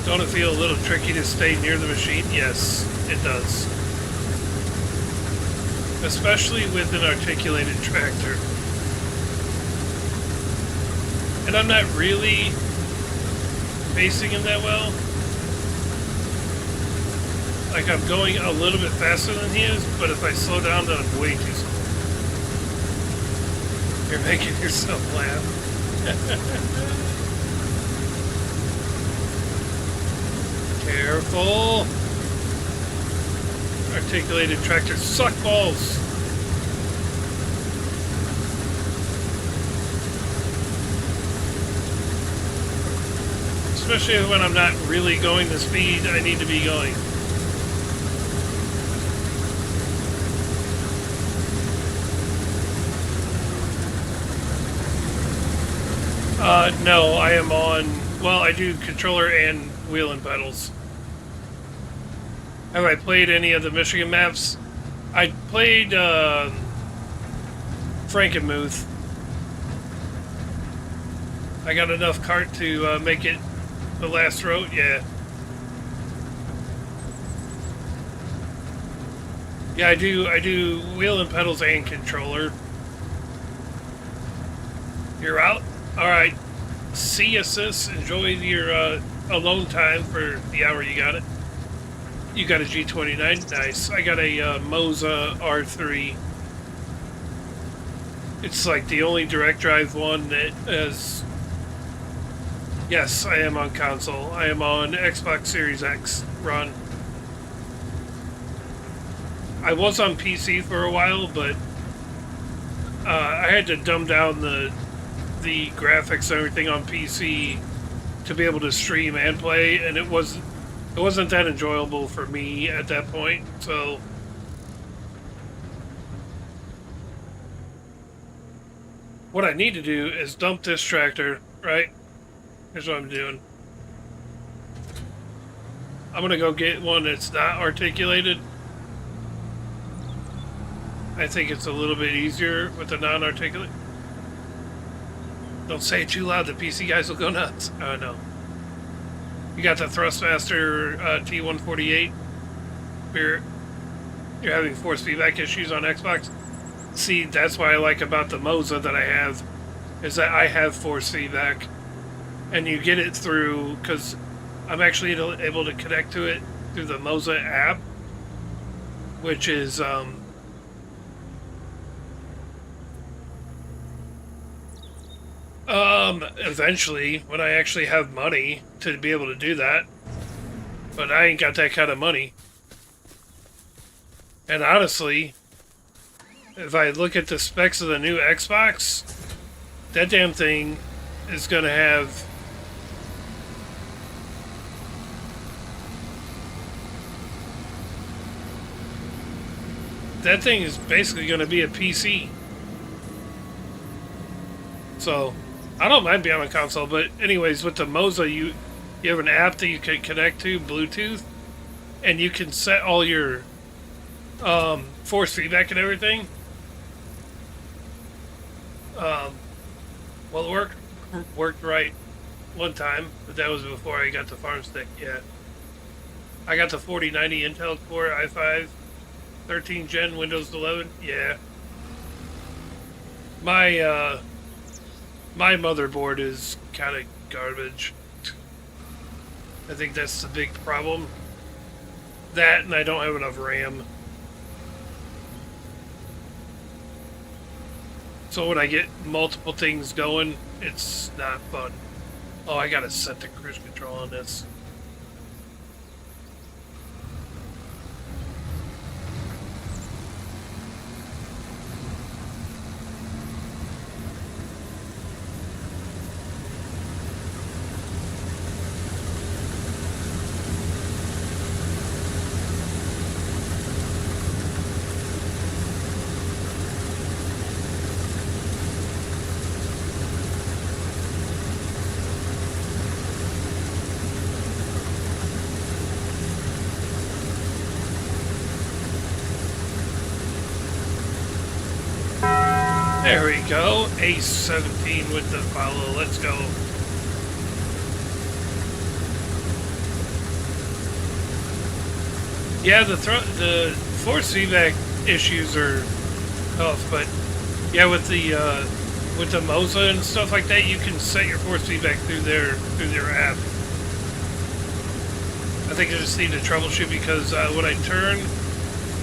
Don't it feel a little tricky to stay near the machine? Yes, it does. Especially with an articulated tractor. And I'm not really pacing him that well. Like, I'm going a little bit faster than he is, but if I slow down, then I'm way too slow. You're making yourself laugh. Careful. Articulated tractors suck balls. Especially when I'm not really going the speed I need to be going. No, I am on, well, I do controller and wheel and pedals. Have I played any of the Michigan maps? I played Frankenmuth. I got enough cart to make it the last road, yeah. Yeah, I do wheel and pedals and controller. You're out? Alright. See ya, sis. Enjoy your alone time for the hour you got it. You got a G29? Nice. I got a Moza R3. It's like the only direct drive one that is... Yes, I am on console. I am on Xbox Series X run. I was on PC for a while, but I had to dumb down the graphics and everything on PC to be able to stream and play, and it wasn't that enjoyable for me at that point. So what I need to do is dump this tractor, right? Here's what I'm doing. I'm gonna go get one that's not articulated. I think it's a little bit easier with the non-articulate. Don't say it too loud, the PC guys will go nuts. Oh, no. You got the Thrustmaster T148. You're having force feedback issues on Xbox. See, that's what I like about the Moza that I have, is that I have force feedback. And you get it through, because I'm actually able to connect to it through the Moza app, which is... eventually, when I actually have money to be able to do that. But I ain't got that kind of money. And honestly, if I look at the specs of the new Xbox, that damn thing is gonna have... That thing is basically gonna be a PC. So... I don't mind being on a console, but anyways, with the Moza, you have an app that you can connect to, Bluetooth, and you can set all your force feedback and everything. Well, it worked right one time, but that was before I got the farm stick. Yeah, I got the 4090 Intel Core i5, 13 Gen Windows 11. Yeah, my motherboard is kind of garbage. I think that's the big problem. That, and I don't have enough RAM. So when I get multiple things going, it's not fun. Oh, I gotta set the cruise control on this. There we go. Ace 17 with the follow. Let's go. Yeah, the force feedback issues are tough, but yeah, with the with the Moza and stuff like that, you can set your force feedback through their app. I think I just need to troubleshoot because when I turn,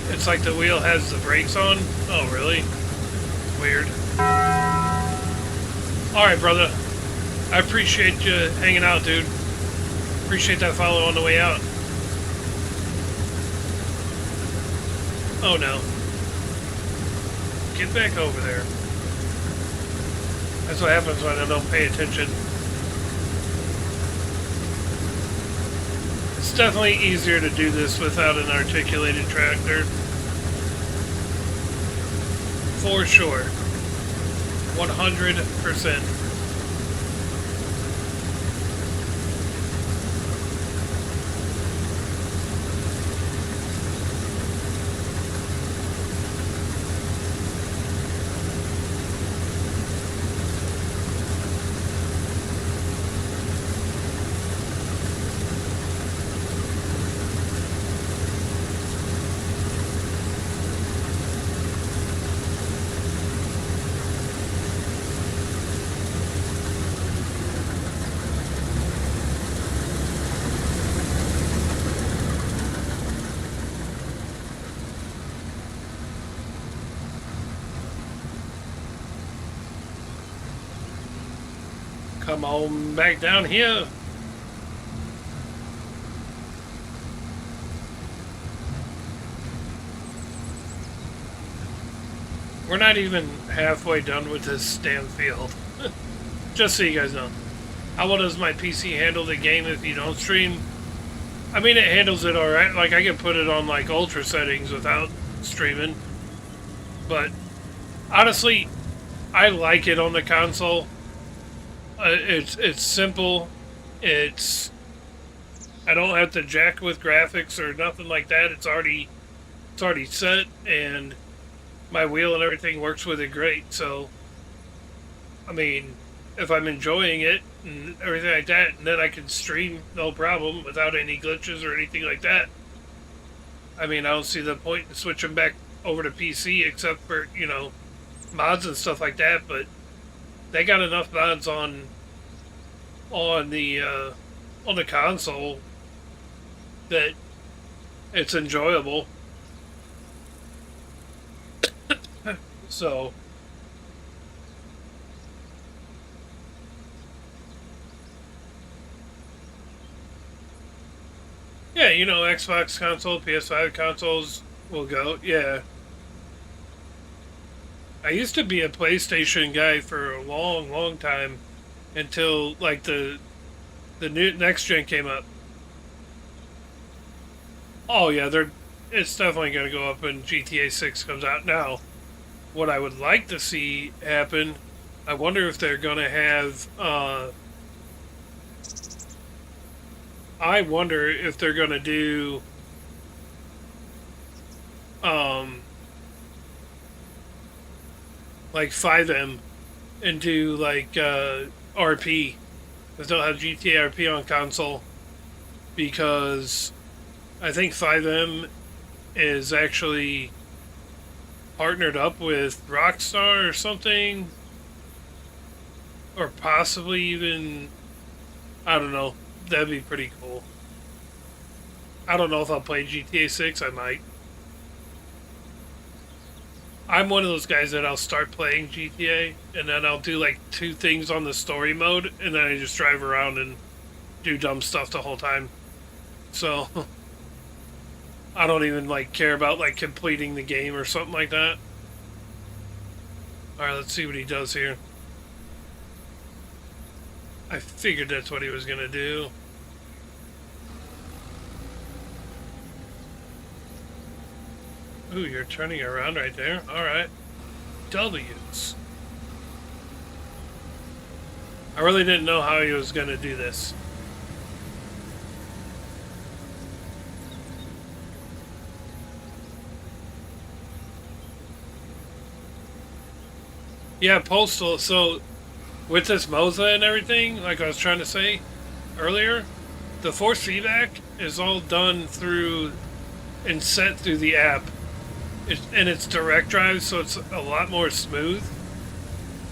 it's like the wheel has the brakes on. Oh, really? Weird. Alright, brother. I appreciate you hanging out, dude. Appreciate that follow on the way out. Oh, no. Get back over there. That's what happens when I don't pay attention. It's definitely easier to do this without an articulated tractor. For sure. 100%. Come on back down here. We're not even halfway done with this damn field. Just so you guys know. How well does my PC handle the game if you don't stream? I mean, it handles it alright. Like, I can put it on, like, ultra settings without streaming. But, honestly, I like it on the console. It's simple. I don't have to jack with graphics or nothing like that. It's already set, and my wheel and everything works with it great. So, I mean, if I'm enjoying it and everything like that, and then I can stream no problem without any glitches or anything like that. I mean, I don't see the point in switching back over to PC except for, you know, mods and stuff like that, but they got enough mods on the console that it's enjoyable. So yeah, you know, Xbox console, PS5 consoles will go. Yeah. I used to be a PlayStation guy for a long, long time until like the new next gen came up. Oh yeah, it's definitely going to go up when GTA 6 comes out. Now, what I would like to see happen, I wonder if they're going to have I wonder if they're going to do like 5M and do like RP. If they'll have GTA RP on console, because I think 5M is actually partnered up with Rockstar or something, or possibly even, I don't know. That'd be pretty cool. I don't know if I'll play GTA 6. I might. I'm one of those guys that I'll start playing GTA and then I'll do like 2 things on the story mode and then I just drive around and do dumb stuff the whole time. So I don't even like care about like completing the game or something like that. Alright, let's see what he does here. I figured that's what he was gonna do. Ooh, you're turning around right there. Alright. W's. I really didn't know how he was gonna do this. Yeah, Postal. So, with this Moza and everything, like I was trying to say earlier, the force feedback is all done through and set through the app. And it's direct drive, so it's a lot more smooth.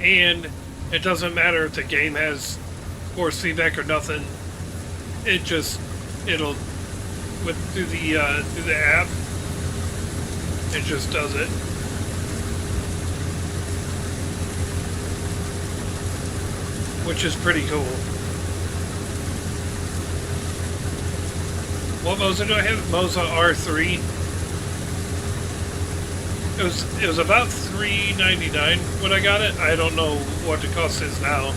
and it doesn't matter if the game has force feedback or nothing. It'll through the app. It just does it. Which is pretty cool. What Moza do I have? Moza R3. It was about $3.99 when I got it. I don't know what the cost is now.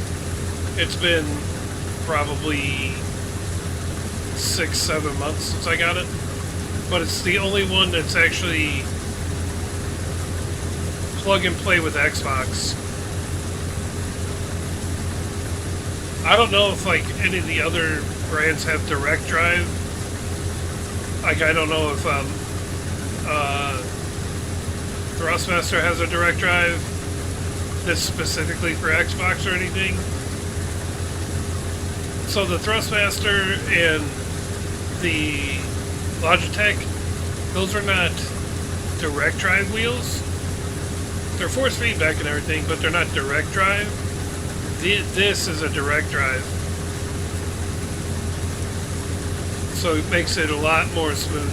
It's been probably 6-7 months since I got it. But it's the only one that's actually plug and play with Xbox. I don't know if like any of the other brands have direct drive. Like I don't know if Thrustmaster has a direct drive that's specifically for Xbox or anything. So the Thrustmaster and the Logitech, those are not direct drive wheels. They're force feedback and everything, but they're not direct drive. This is a direct drive. So it makes it a lot more smooth.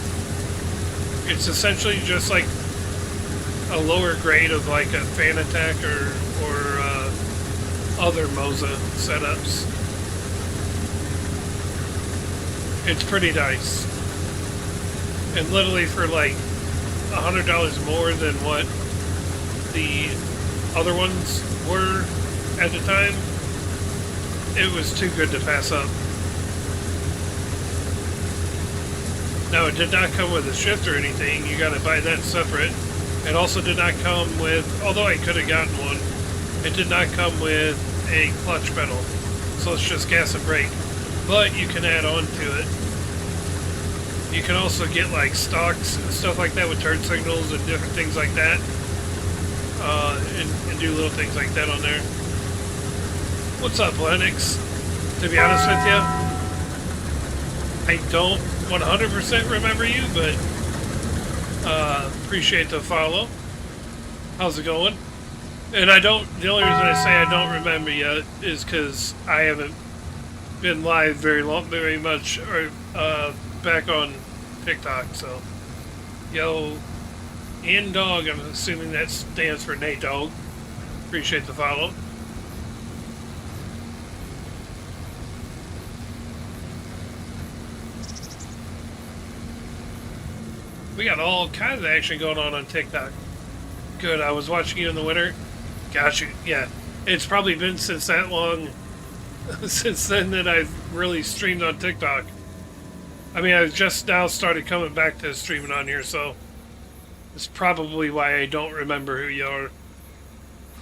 It's essentially just like a lower grade of like a Fan Attack or other Moza setups. It's pretty nice. And literally for like $100 more than what the other ones were at the time, it was too good to pass up. Now it did not come with a shift or anything. You got to buy that separate. It also did not come with, although I could have gotten one, it did not come with a clutch pedal. So it's just gas and brake. But you can add on to it. You can also get like stocks and stuff like that with turn signals and different things like that. And do little things like that on there. What's up, Lennox? To be honest with you, I don't 100% remember you, but appreciate the follow. How's it going? And the only reason I say I don't remember yet is because I haven't been live very much, or back on TikTok, so. Yo, and dog, I'm assuming that stands for Nate Dog. Appreciate the follow. We got all kinds of action going on TikTok. Good, I was watching you in the winter. Got you, yeah. It's probably been since that long, since then that I've really streamed on TikTok. I mean, I've just now started coming back to streaming on here, so it's probably why I don't remember who you are.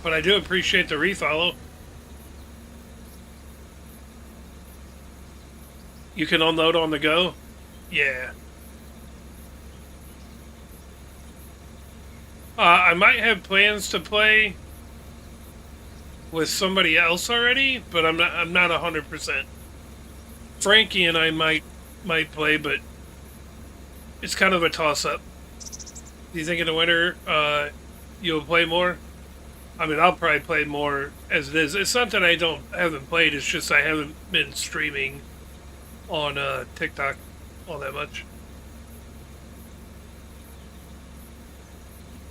But I do appreciate the refollow. You can unload on the go? Yeah. I might have plans to play with somebody else already, but I'm not 100%. Frankie and I might play, but it's kind of a toss-up. Do you think in the winter you'll play more? I mean, I'll probably play more as it is. It's not that I haven't played, it's just I haven't been streaming on TikTok all that much.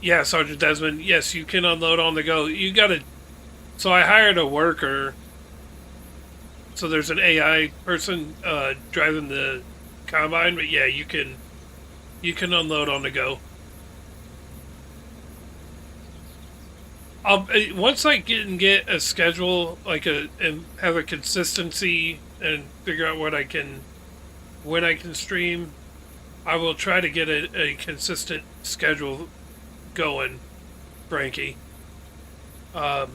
Yeah, Sergeant Desmond, yes, you can unload on the go. You gotta... So I hired a worker. So there's an AI person driving the combine, but yeah, you can unload on the go. Once I get a schedule, and have a consistency and figure out when I can stream, I will try to get a consistent schedule going, Frankie. I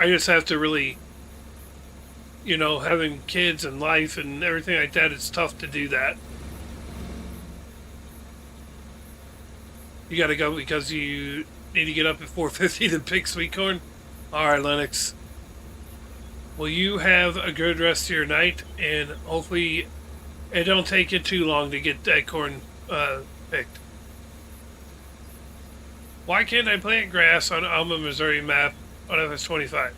just have to really, having kids and life and everything like that, it's tough to do that. You gotta go because you need to get up at 4:50 to pick sweet corn? Alright, Lennox. Well, you have a good rest of your night, and hopefully it don't take you too long to get that corn picked. Why can't I plant grass on Alma, Missouri map on FS25.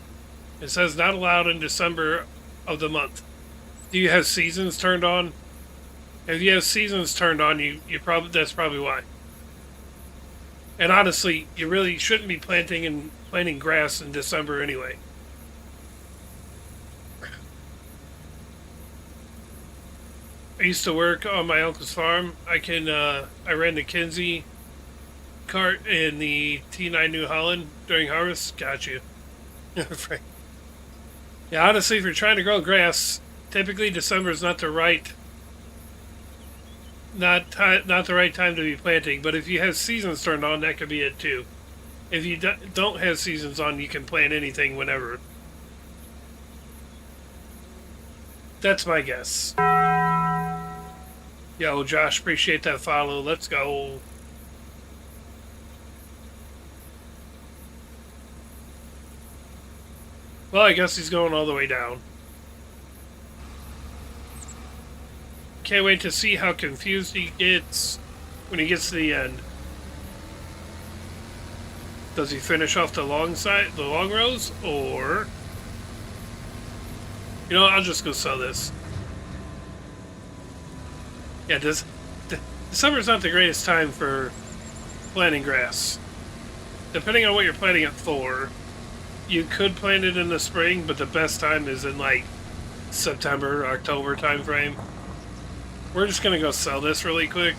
It says not allowed in December of the month. Do you have seasons turned on? If you have seasons turned on, you probably that's probably why. And honestly, you really shouldn't be planting grass in December anyway. I used to work on my uncle's farm. I ran the Kinsey cart in the T9 New Holland during harvest. Got you. Yeah, honestly, if you're trying to grow grass, typically December is not the right not the right time to be planting. But if you have seasons turned on, that could be it too. If you don't have seasons on, you can plant anything whenever. That's my guess. Yo, Josh, appreciate that follow. Let's go. Well, I guess he's going all the way down. Can't wait to see how confused he gets when he gets to the end. Does he finish off the long rows, or... You know, I'll just go sell this. Yeah, December's not the greatest time for planting grass. Depending on what you're planting it for, you could plant it in the spring, but the best time is in like September, October time frame. We're just gonna go sell this really quick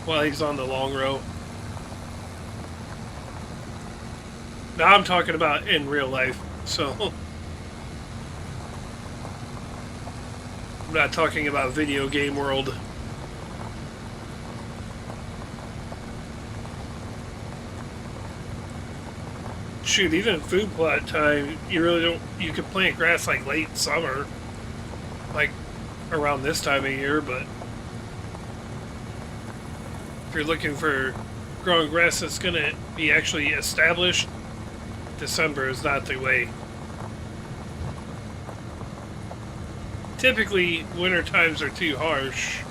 while he's on the long row. Now I'm talking about in real life, so I'm not talking about video game world. Shoot, even in food plot time, you really don't. You could plant grass like late summer, like around this time of year. But if you're looking for growing grass that's going to be actually established, December is not the way. Typically, winter times are too harsh,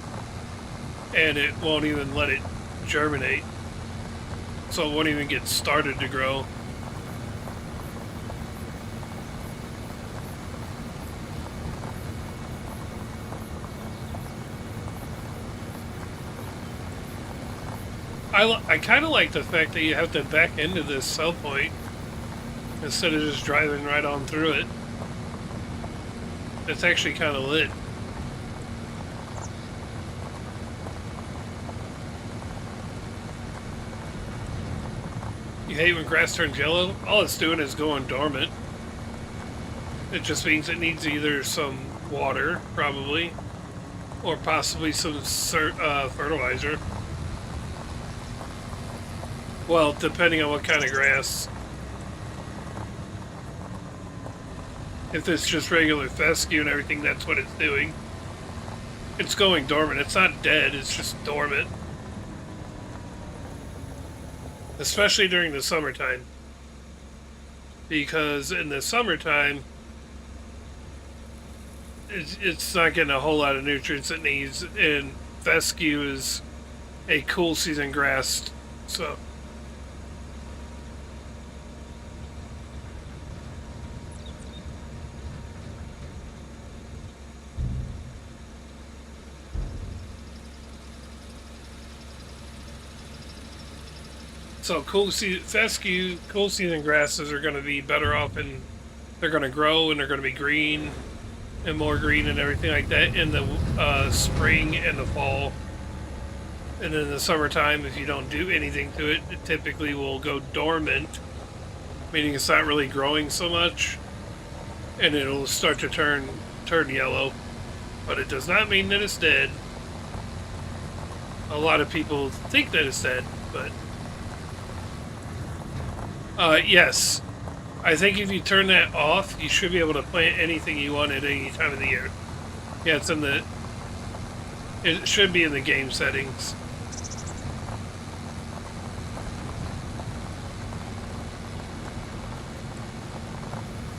and it won't even let it germinate, so it won't even get started to grow. I kind of like the fact that you have to back into this sell point instead of just driving right on through it. It's actually kind of lit. You hate when grass turns yellow? All it's doing is going dormant. It just means it needs either some water, probably, or possibly some fertilizer. Well, depending on what kind of grass. If it's just regular fescue and everything, that's what it's doing. It's going dormant. It's not dead, it's just dormant. Especially during the summertime. Because in the summertime, it's not getting a whole lot of nutrients it needs. And fescue is a cool season grass, so... So fescue, cool season grasses are going to be better off, and they're going to grow and they're going to be green and more green and everything like that in the spring and the fall. And in the summertime, if you don't do anything to it, it typically will go dormant, meaning it's not really growing so much, and it'll start to turn yellow. But it does not mean that it's dead. A lot of people think that it's dead, but... yes. I think if you turn that off, you should be able to plant anything you want at any time of the year. Yeah, it should be in the game settings.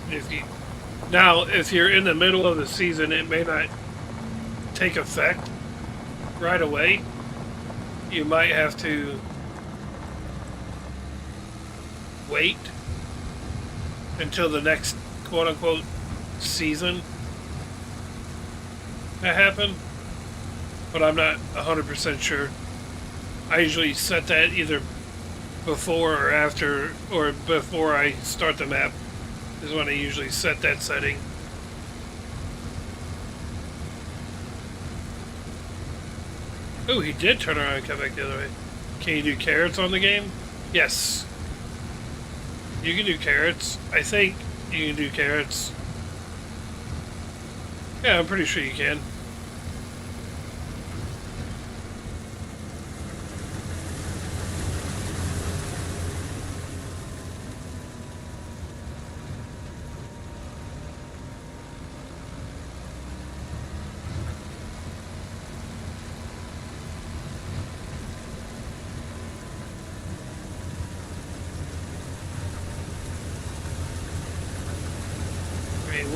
If you're in the middle of the season, it may not take effect right away. You might have to wait until the next quote unquote season to happen, but I'm not 100% sure. I usually set that either before or after, or before I start the map is when I usually set that setting. Oh, he did turn around and come back the other way. Can you do carrots on the game? Yes. You can do carrots. I think you can do carrots. Yeah, I'm pretty sure you can.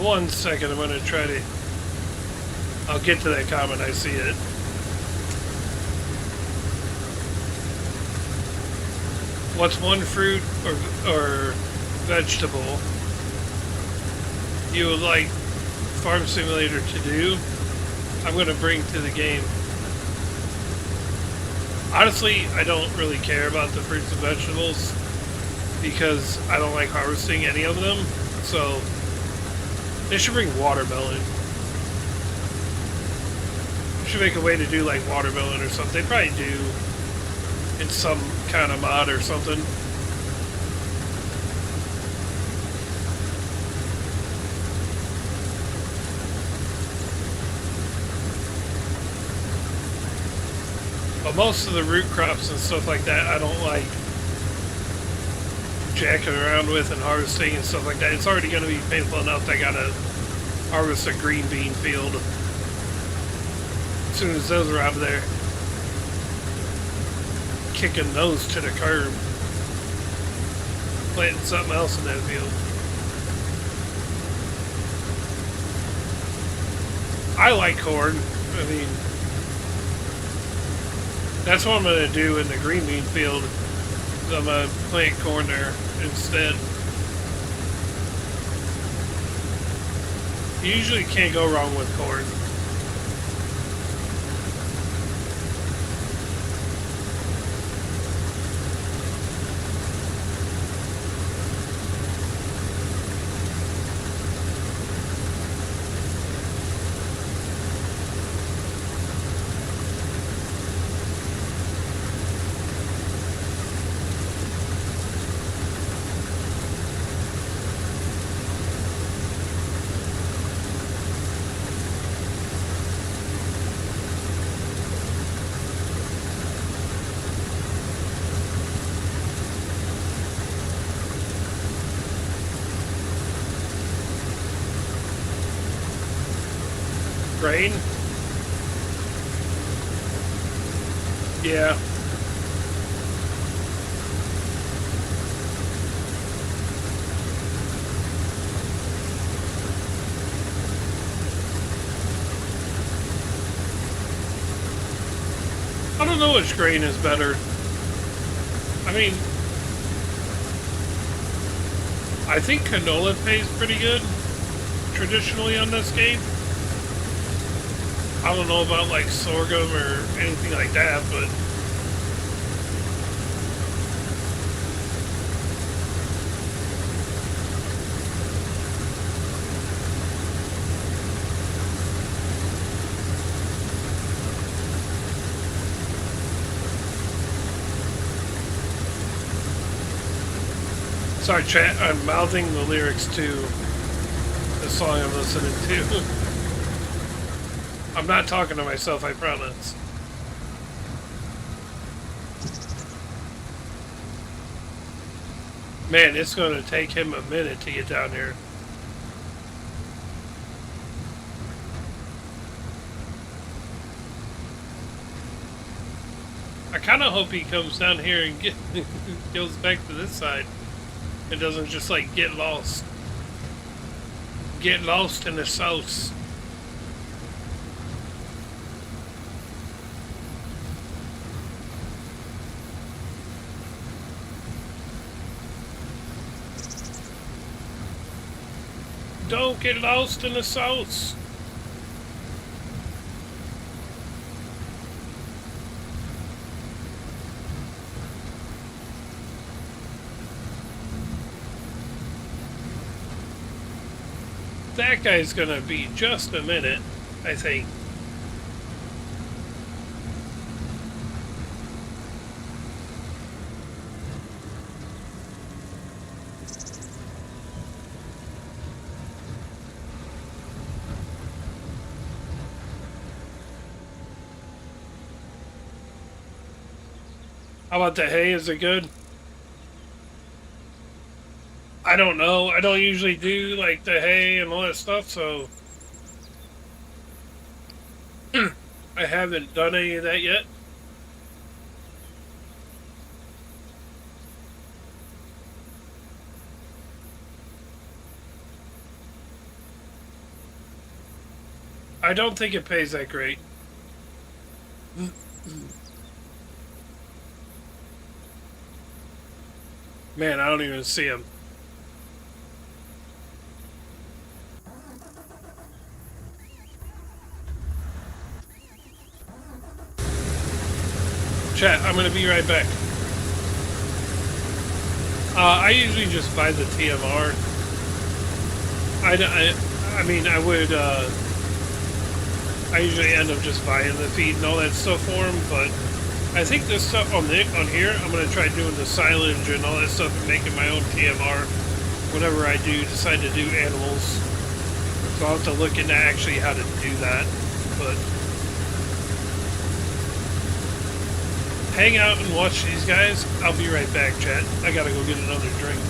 One second, I'm going to try to... I'll get to that comment, I see it. What's one fruit or vegetable you would like Farm Simulator to do? I'm going to bring to the game. Honestly, I don't really care about the fruits and vegetables because I don't like harvesting any of them, so... They should bring watermelon. They should make a way to do like watermelon or something. They probably do in some kind of mod or something. But most of the root crops and stuff like that, I don't like jacking around with and harvesting and stuff like that. It's already going to be painful enough that I gotta harvest a green bean field as soon as those are out of there. Kicking those to the curb. Planting something else in that field. I like corn. I mean, that's what I'm going to do in the green bean field. I'm going to plant corn there instead. You usually can't go wrong with corn. Rain? Yeah. I don't know which grain is better. I mean, I think canola pays pretty good traditionally on this game. I don't know about like sorghum or anything like that, but sorry chat, I'm mouthing the lyrics to the song I'm listening to. I'm not talking to myself, I promise. Man, it's going to take him a minute to get down here. I kind of hope he comes down here and goes back to this side. It doesn't just like get lost. Get lost in the sauce. Don't get lost in the sauce. That guy's gonna be just a minute, I think. How about the hay? Is it good? I don't know. I don't usually do like the hay and all that stuff, so I haven't done any of that yet. I don't think it pays that great. Man, I don't even see him. Chat, I'm gonna be right back. I usually just buy the TMR. I mean, I would, I usually end up just buying the feed and all that stuff for them, but I think this stuff on here, I'm gonna try doing the silage and all that stuff and making my own TMR whenever I do decide to do animals. So I'll have to look into actually how to do that, but hang out and watch these guys. I'll be right back, chat. I gotta go get another drink.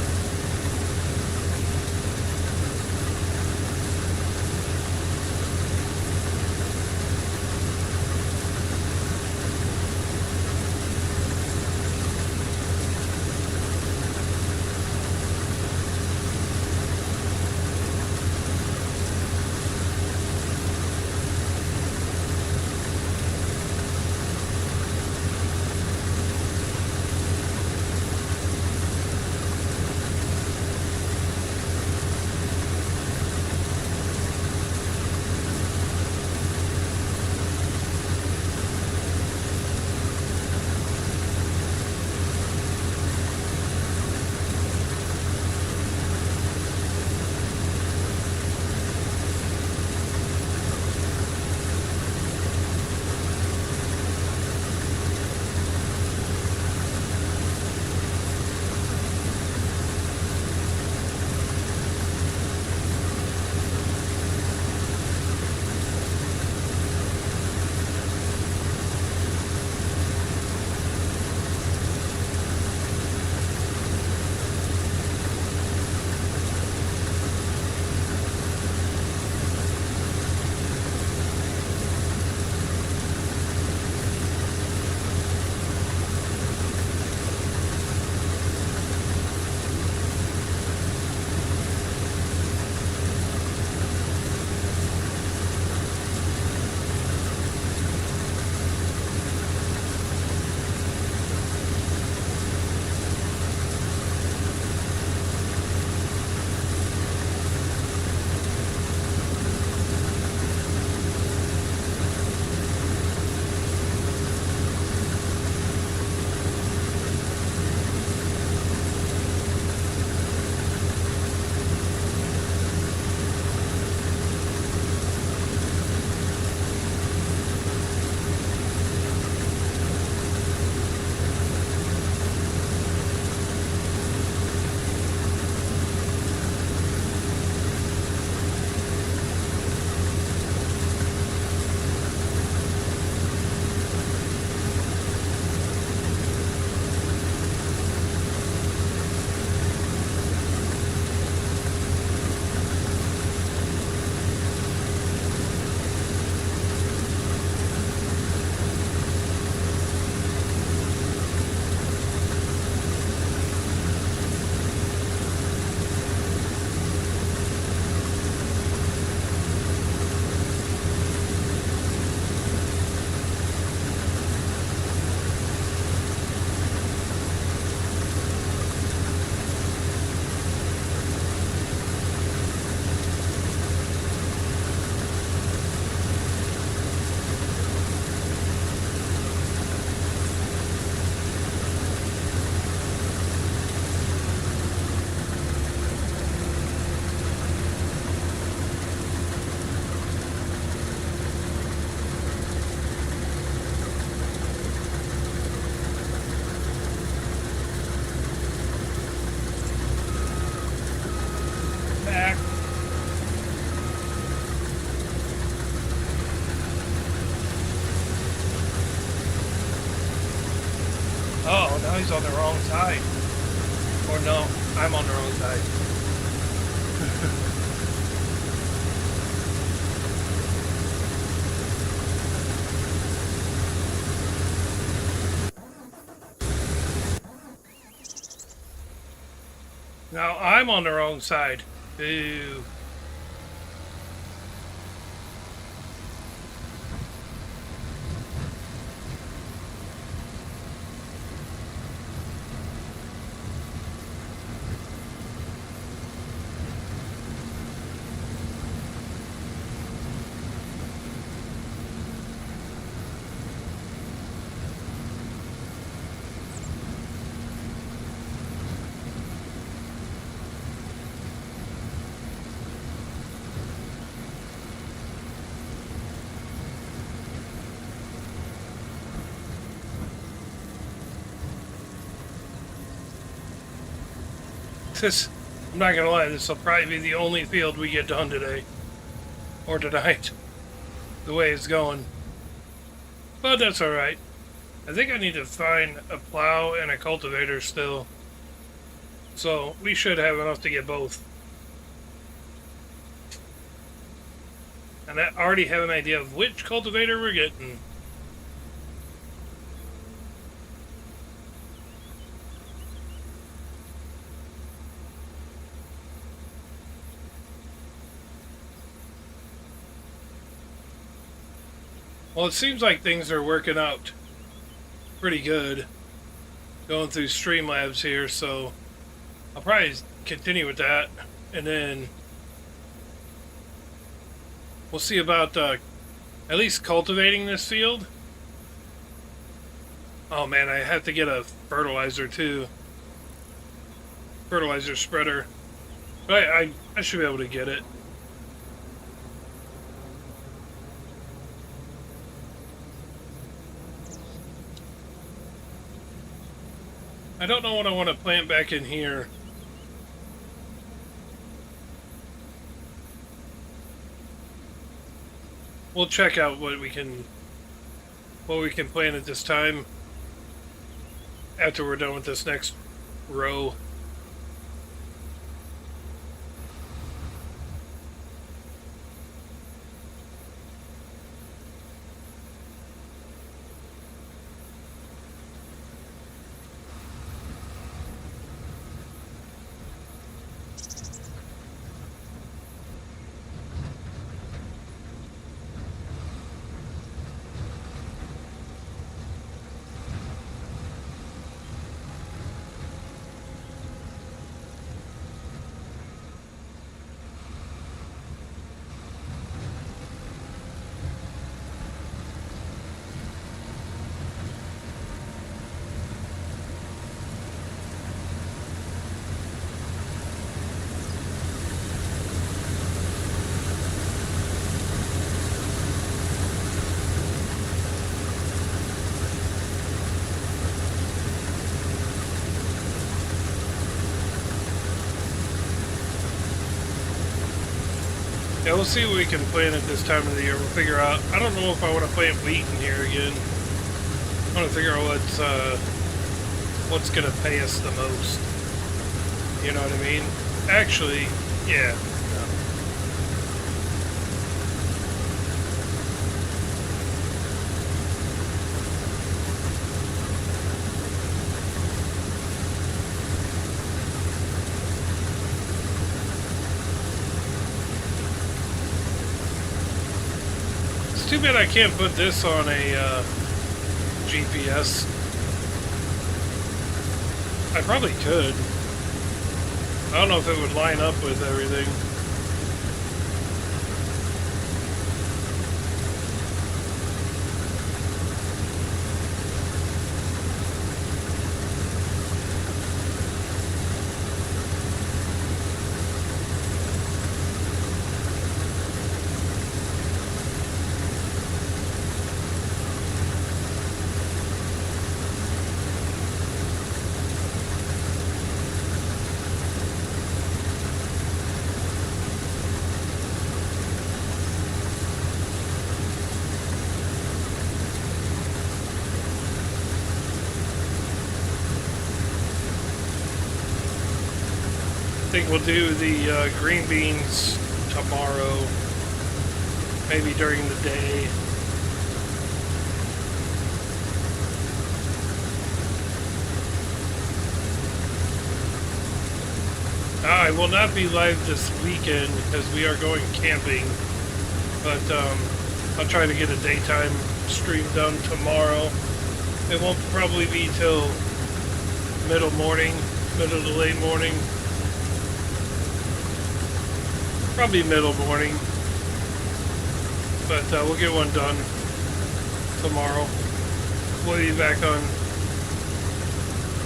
always on the wrong side. Or no, I'm on the wrong side. Now I'm on the wrong side. Boo. I'm not gonna lie, this will probably be the only field we get done today. Or tonight. The way it's going. But that's alright. I think I need to find a plow and a cultivator still. So we should have enough to get both. And I already have an idea of which cultivator we're getting. Well, it seems like things are working out pretty good going through Streamlabs here, so I'll probably continue with that, and then we'll see about at least cultivating this field. Oh man, I have to get a fertilizer too. Fertilizer spreader. But I should be able to get it. I don't know what I want to plant back in here. We'll check out what we can plant at this time after we're done with this next row. Yeah, we'll see what we can plant at this time of the year. We'll figure out. I don't know if I want to plant wheat in here again. I want to figure out what's gonna pay us the most. You know what I mean? Actually, yeah. Too bad I can't put this on a GPS. I probably could. I don't know if it would line up with everything. think we'll do the green beans tomorrow, maybe during the day. I will not be live this weekend because we are going camping, but I'll try to get a daytime stream done tomorrow. It won't probably be till middle to late morning. Probably middle morning, but we'll get one done tomorrow. We'll be back on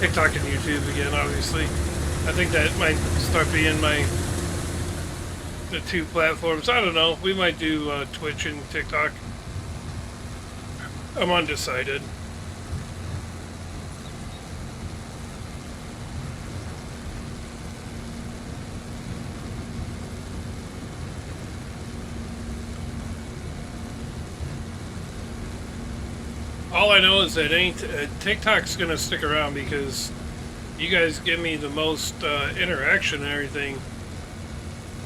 TikTok and YouTube again, obviously. I think that might start being the two platforms. I don't know. We might do Twitch and TikTok. I'm undecided. All I know is that TikTok's gonna stick around because you guys give me the most interaction and everything.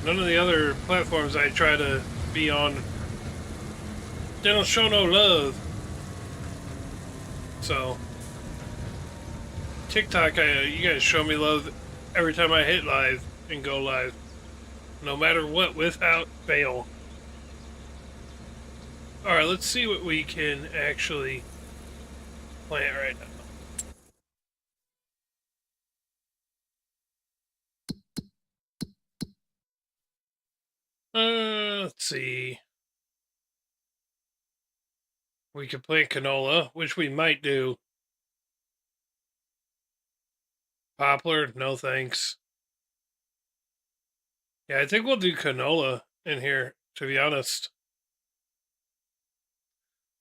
None of the other platforms I try to be on, they don't show no love. So TikTok, you guys show me love every time I hit live and go live, no matter what, without fail. All right, let's see what we can actually plant right now. Let's see. We could plant canola, which we might do. Poplar, no thanks. Yeah, I think we'll do canola in here, to be honest.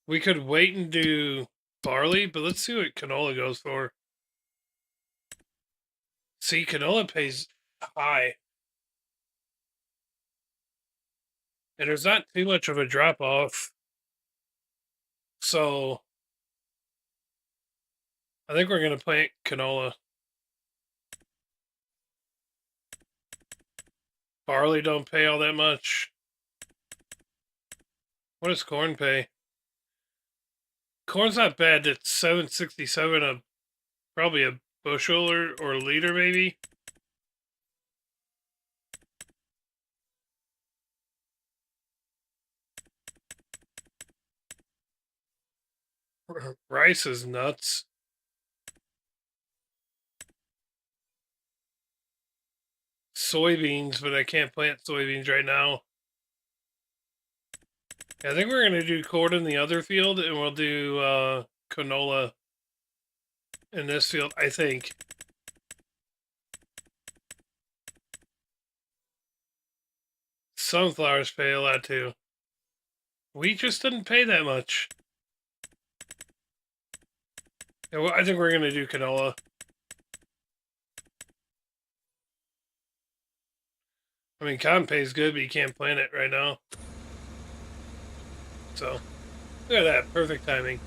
We could wait and do barley, but let's see what canola goes for. See, canola pays high. And there's not too much of a drop off. So I think we're going to plant canola. Barley don't pay all that much. What does corn pay? Corn's not bad. It's $7.67 probably a bushel or a liter maybe. Rice is nuts. Soybeans, but I can't plant soybeans right now. I think we're going to do corn in the other field, and we'll do canola in this field, I think. Sunflowers pay a lot too. Wheat just didn't pay that much. Yeah, well, I think we're going to do canola. I mean, cotton pays good, but you can't plant it right now. So, look at that. Perfect timing.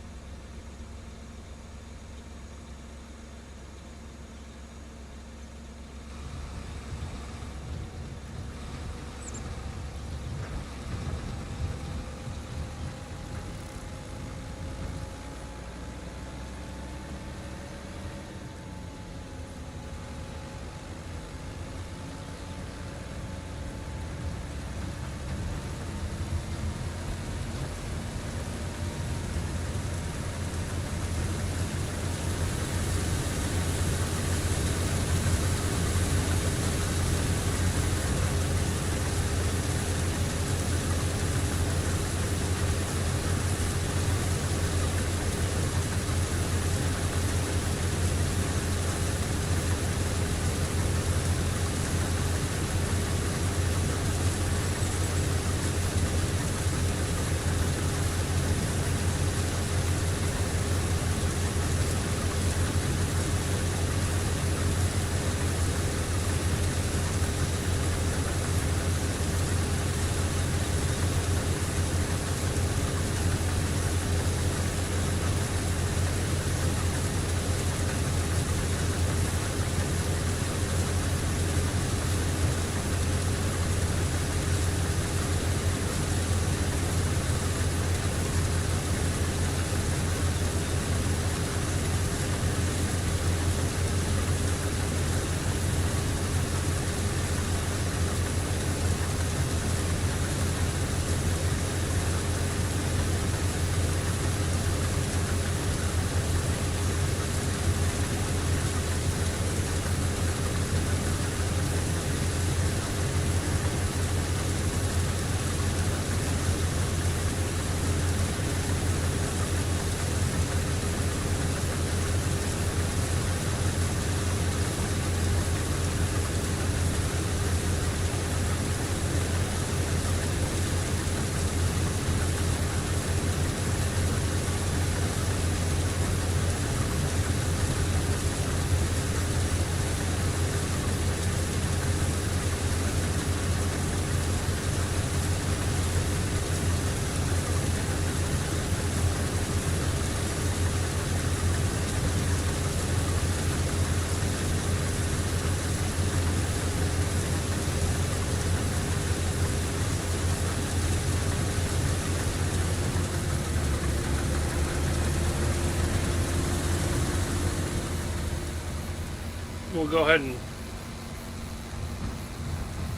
we'll go ahead and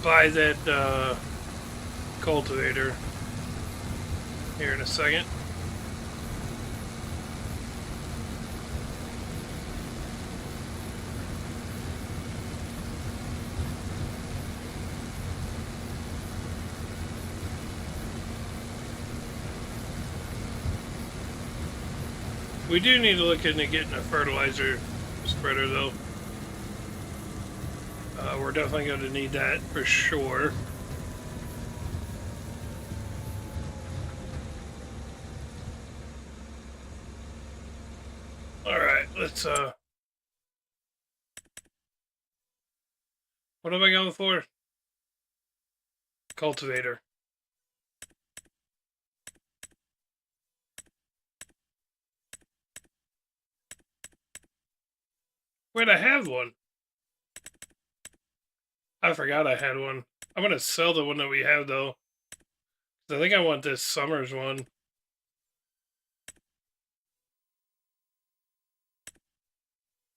buy that cultivator here in a second. We do need to look into getting a fertilizer spreader, though. We're definitely going to need that for sure. Alright, let's, what am I going for? Cultivator. Wait, I have one. I forgot I had one. I'm going to sell the one that we have, though. I think I want this summer's one.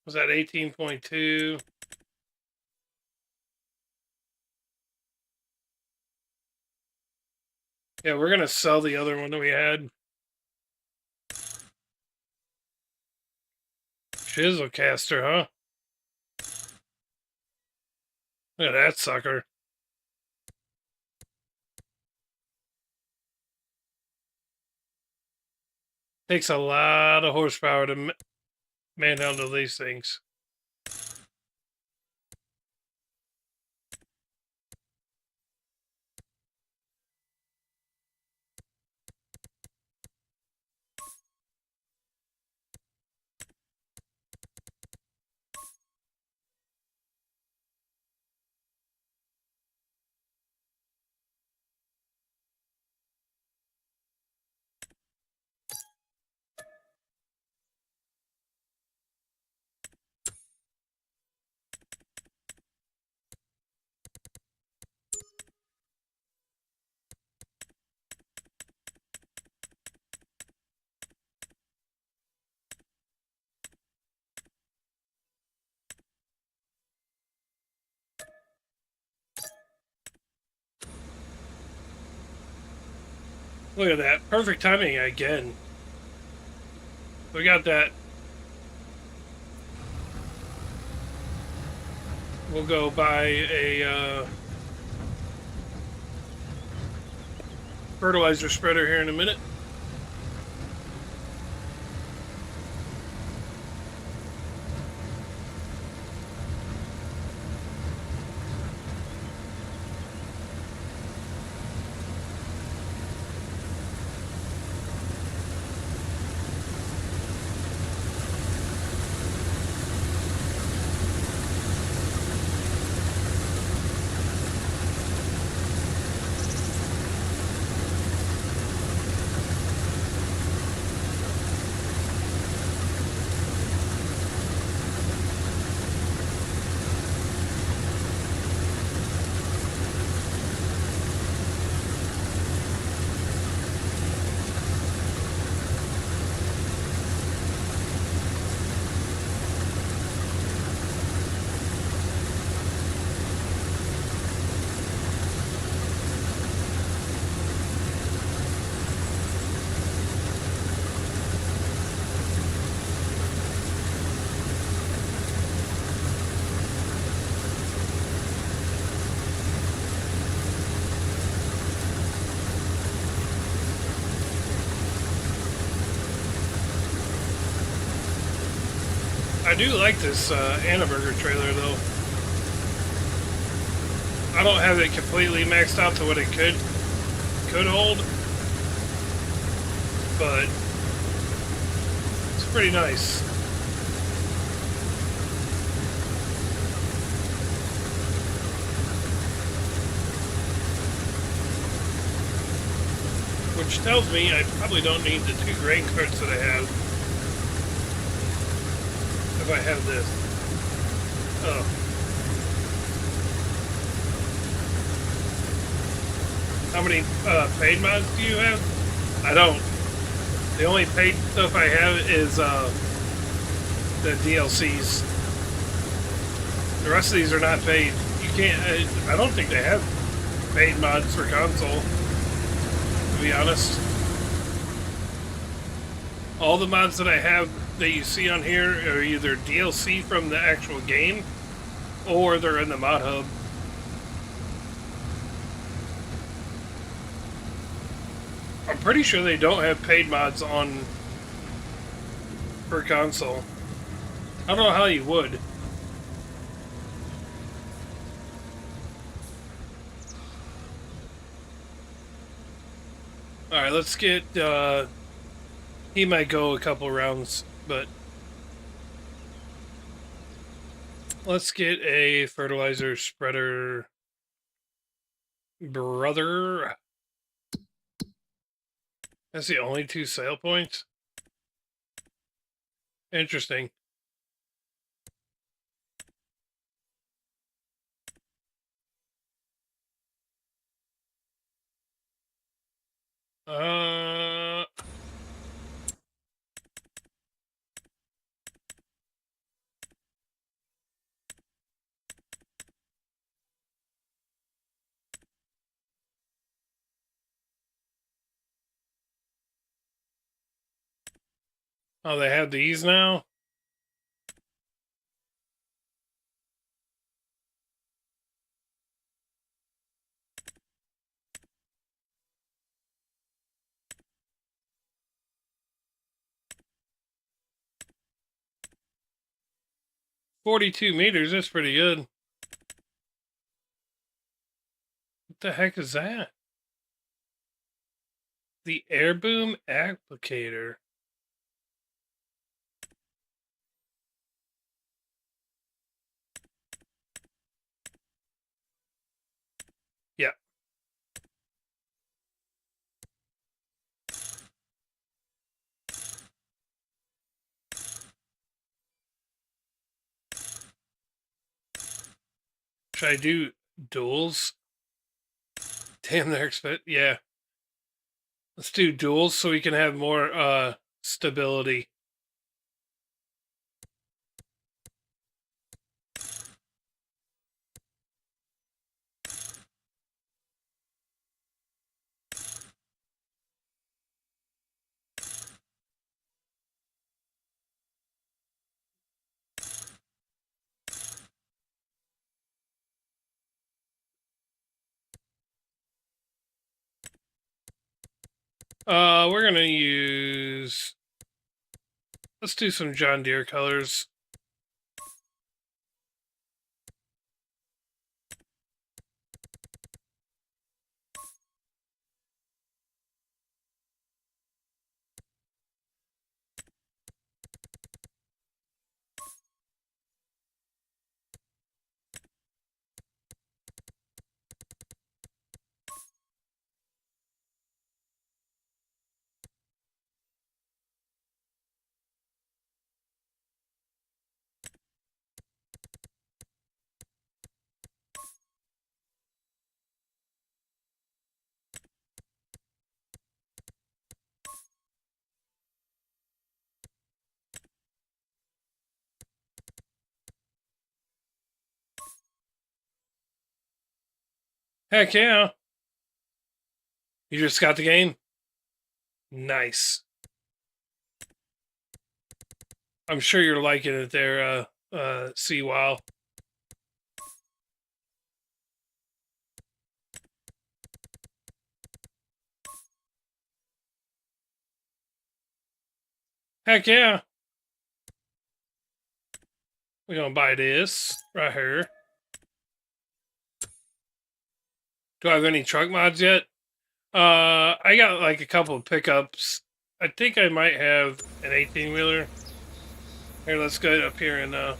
Was that 18.2? Yeah, we're going to sell the other one that we had. Chisel caster, huh? Look at that sucker. Takes a lot of horsepower to manhandle these things. Look at that. Perfect timing again. We got that. We'll go buy a fertilizer spreader here in a minute. I do like this Annaberger trailer, though. I don't have it completely maxed out to what it could hold, but it's pretty nice. Which tells me I probably don't need the 2 grain carts that I have. If I have this. Oh. How many paid mods do you have? I don't. The only paid stuff I have is the DLCs. The rest of these are not paid. You can't. I don't think they have paid mods for console. To be honest, all the mods that I have that you see on here are either DLC from the actual game, or they're in the mod hub. I'm pretty sure they don't have paid mods on for console. I don't know how you would. Alright, let's get, he might go a couple rounds, but let's get a fertilizer spreader brother. That's the only 2 sale points? Interesting. Oh, they have these now? $42 meters, that's pretty good. What the heck is that? The air boom applicator. Yeah. Should I do duels? Damn, they're expensive. Yeah. Let's do duels so we can have more stability. We're gonna use... Let's do some John Deere colors. Heck yeah. You just got the game? Nice. I'm sure you're liking it there, Seawall. Heck yeah. We're gonna buy this right here. Do I have any truck mods yet? I got like a couple of pickups. I think I might have an 18-wheeler. Here, let's go up here and oh.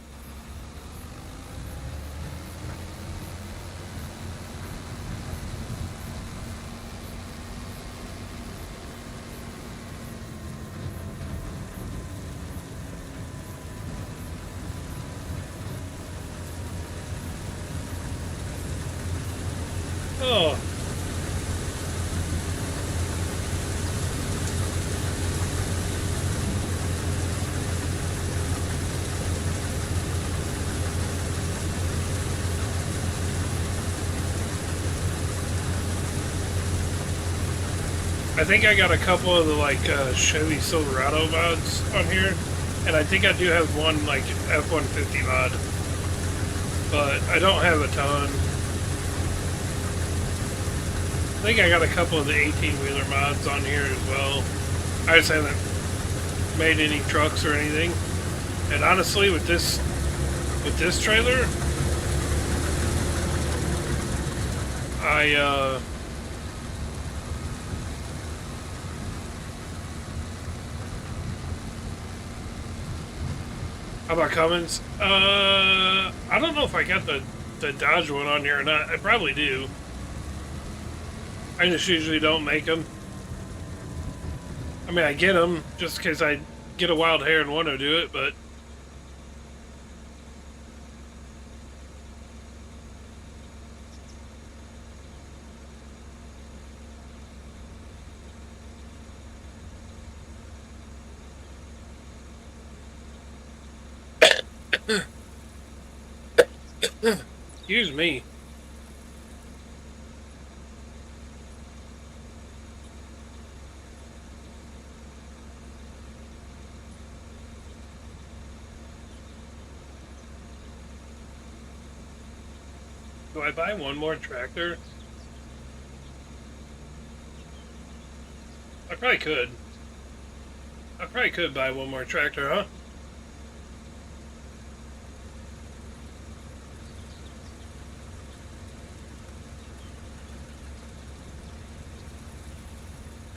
I think I got a couple of the like Chevy Silverado mods on here, and I think I do have one like F-150 mod, but I don't have a ton. I think I got a couple of the 18-wheeler mods on here as well. I just haven't made any trucks or anything. And honestly, with this trailer, how about Cummins? I don't know if I got the Dodge one on here or not. I probably do. I just usually don't make them. I mean, I get them just in case I get a wild hair and want to do it, but excuse me. Do I buy one more tractor? I probably could. I probably could buy one more tractor, huh?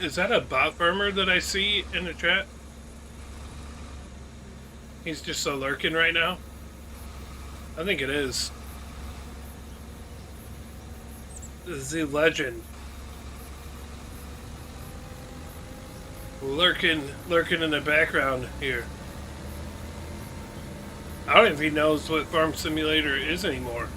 Is that a bot farmer that I see in the chat? He's just so lurking right now. I think it is. The legend. Lurking in the background here. I don't know if he knows what Farm Simulator is anymore.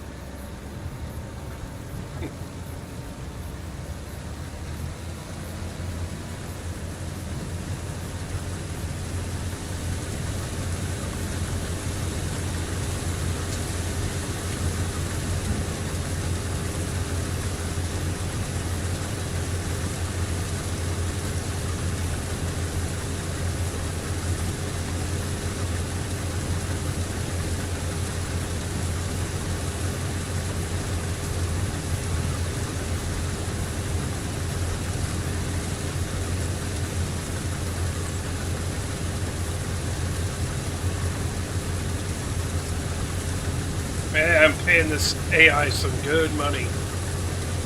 Man, I'm paying this AI some good money.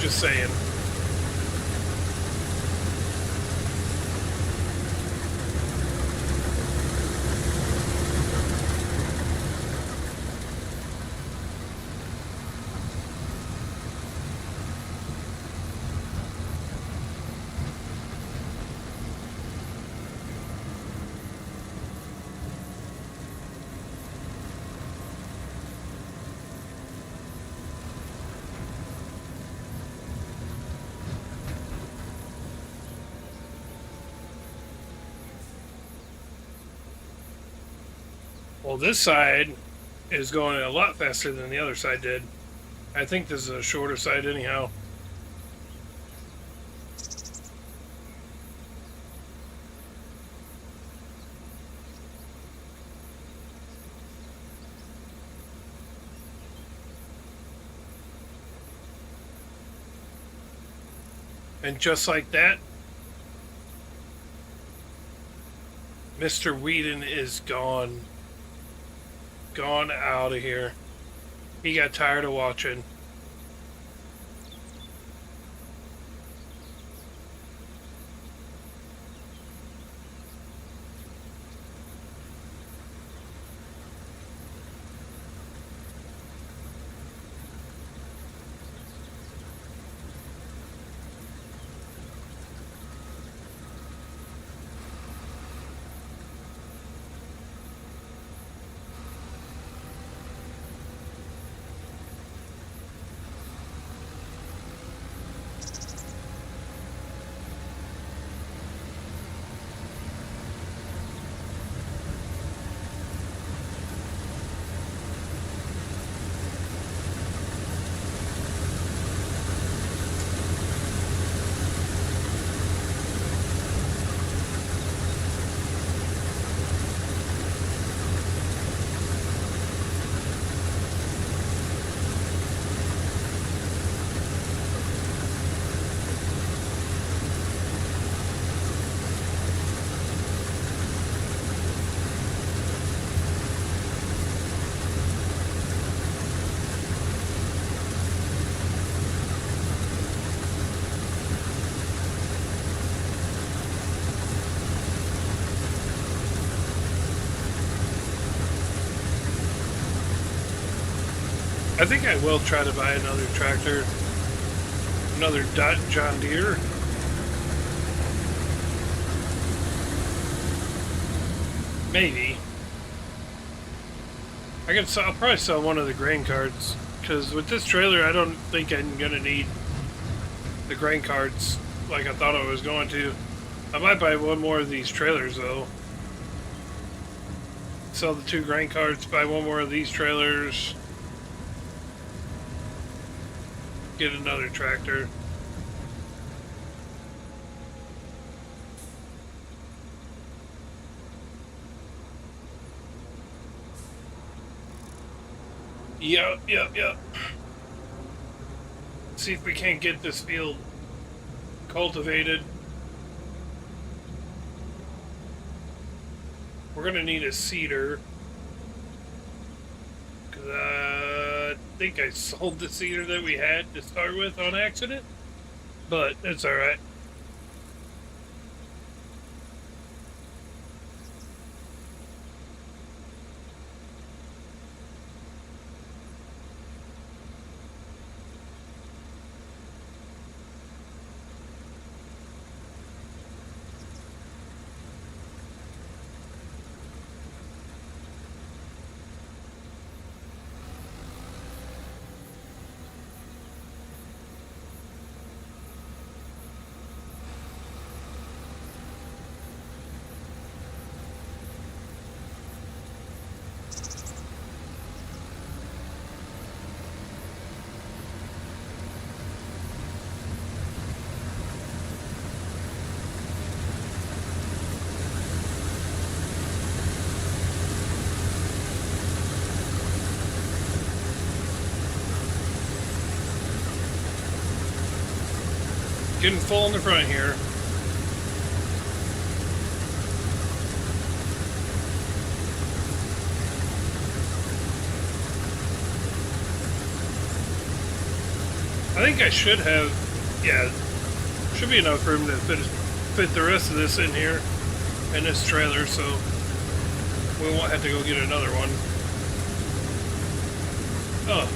Just saying. Well, this side is going a lot faster than the other side did. I think this is a shorter side anyhow. And just like that, Mr. Whedon is gone. Gone out of here. He got tired of watching. I think I will try to buy another tractor, another John Deere. Maybe. I'll probably sell one of the grain carts, because with this trailer, I don't think I'm gonna need the grain carts like I thought I was going to. I might buy one more of these trailers though. Sell the 2 grain carts, buy one more of these trailers, get another tractor. Yep. See if we can't get this field cultivated. We're gonna need a seeder, because I think I sold the seeder that we had to start with on accident, but it's alright. Getting full in the front here. I think I should have, yeah, should be enough room to fit the rest of this in here, in this trailer, so we won't have to go get another one. Oh.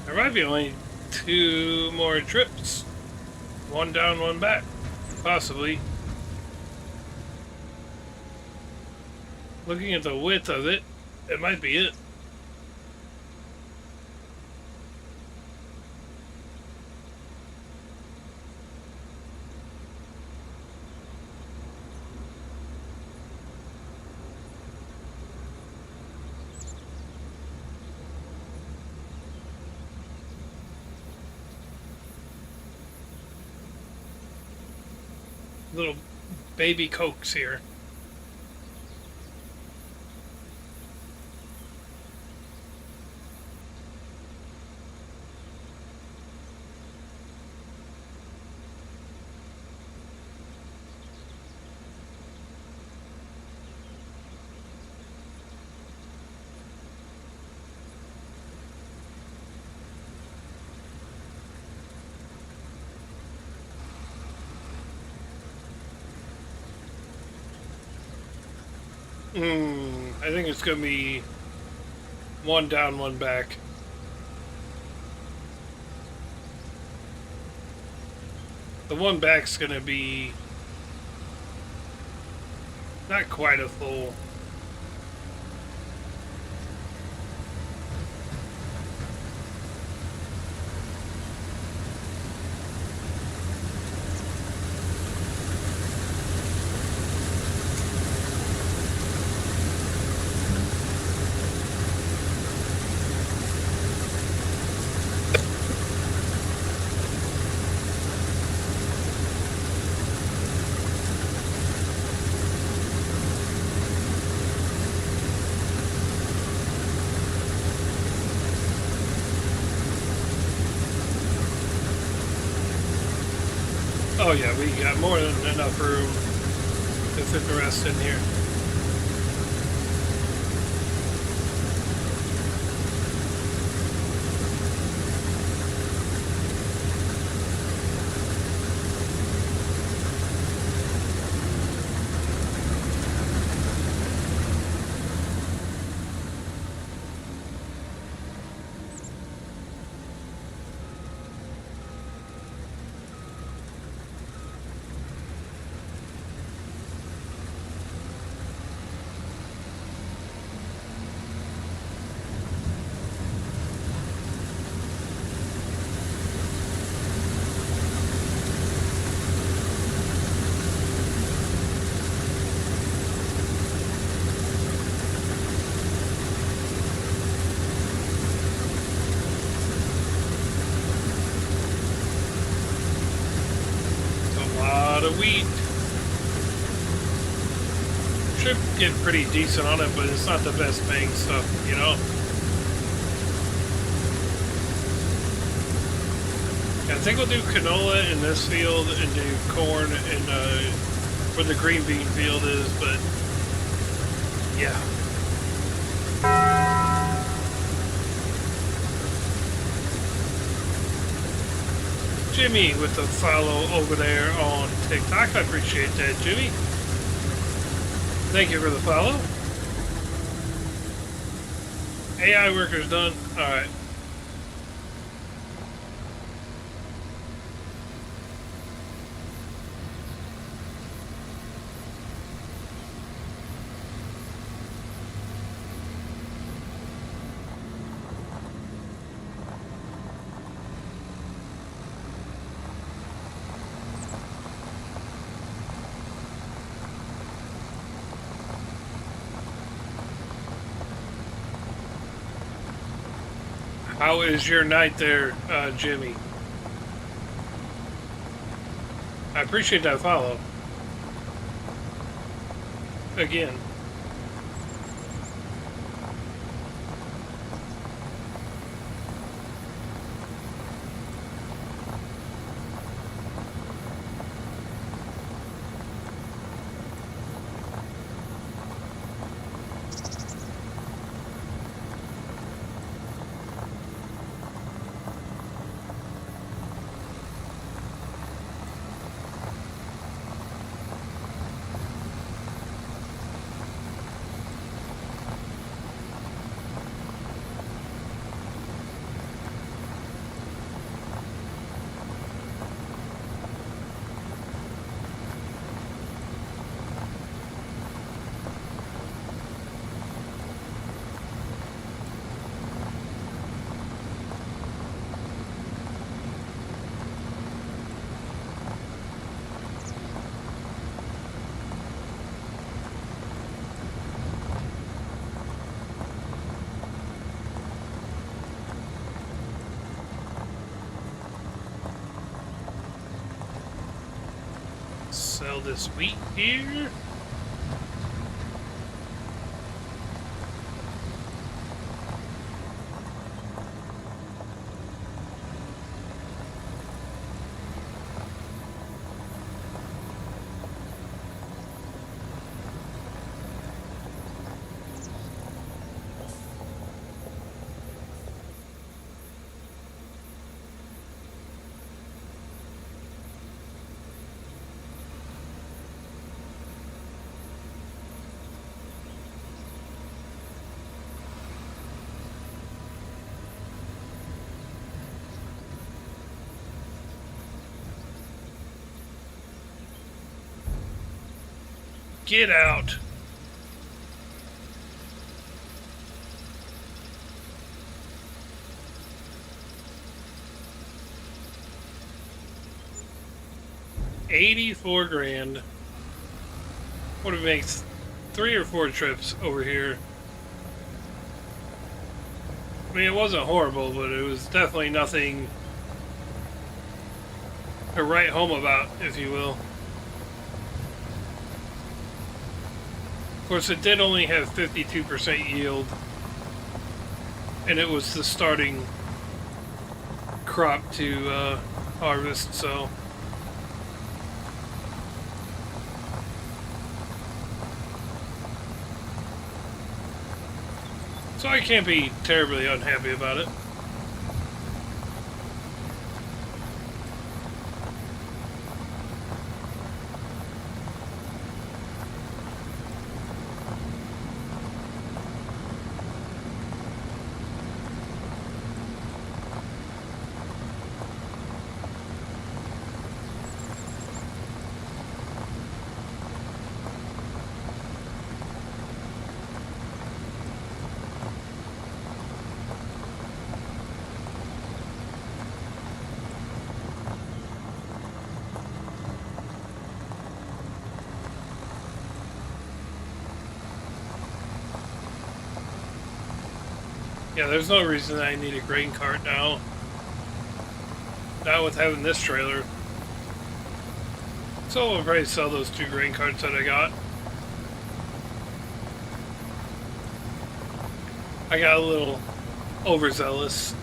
There might be only 2 more trips. 1 down, 1 back. Possibly. Looking at the width of it, it might be it. Little baby Cokes here. I think it's going to be 1 down, 1 back. The 1 back's going to be not quite a full. Oh yeah, we got more than enough room to fit the rest in here. Of wheat. Should get pretty decent on it, but it's not the best paying stuff, you know. Yeah, I think we'll do canola in this field and do corn in where the green bean field is, but yeah. Jimmy with the follow over there on TikTok. I appreciate that, Jimmy. Thank you for the follow. AI worker's done. Alright. How is your night there, Jimmy? I appreciate that follow. Again. Sell this wheat here. Get out. $84 grand. What it makes 3 or 4 trips over here. I mean, it wasn't horrible, but it was definitely nothing to write home about, if you will. Of course, it did only have 52% yield, and it was the starting crop to harvest, so So I can't be terribly unhappy about it. Yeah, there's no reason I need a grain cart now. Not with having this trailer. So I'll probably sell those 2 grain carts that I got. I got a little overzealous.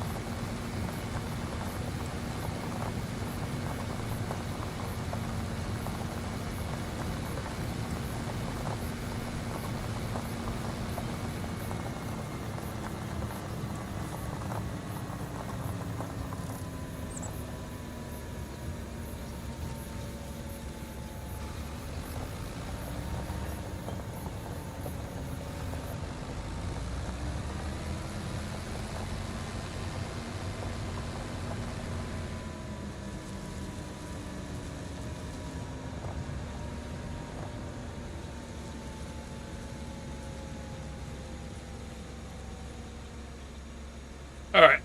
Alright.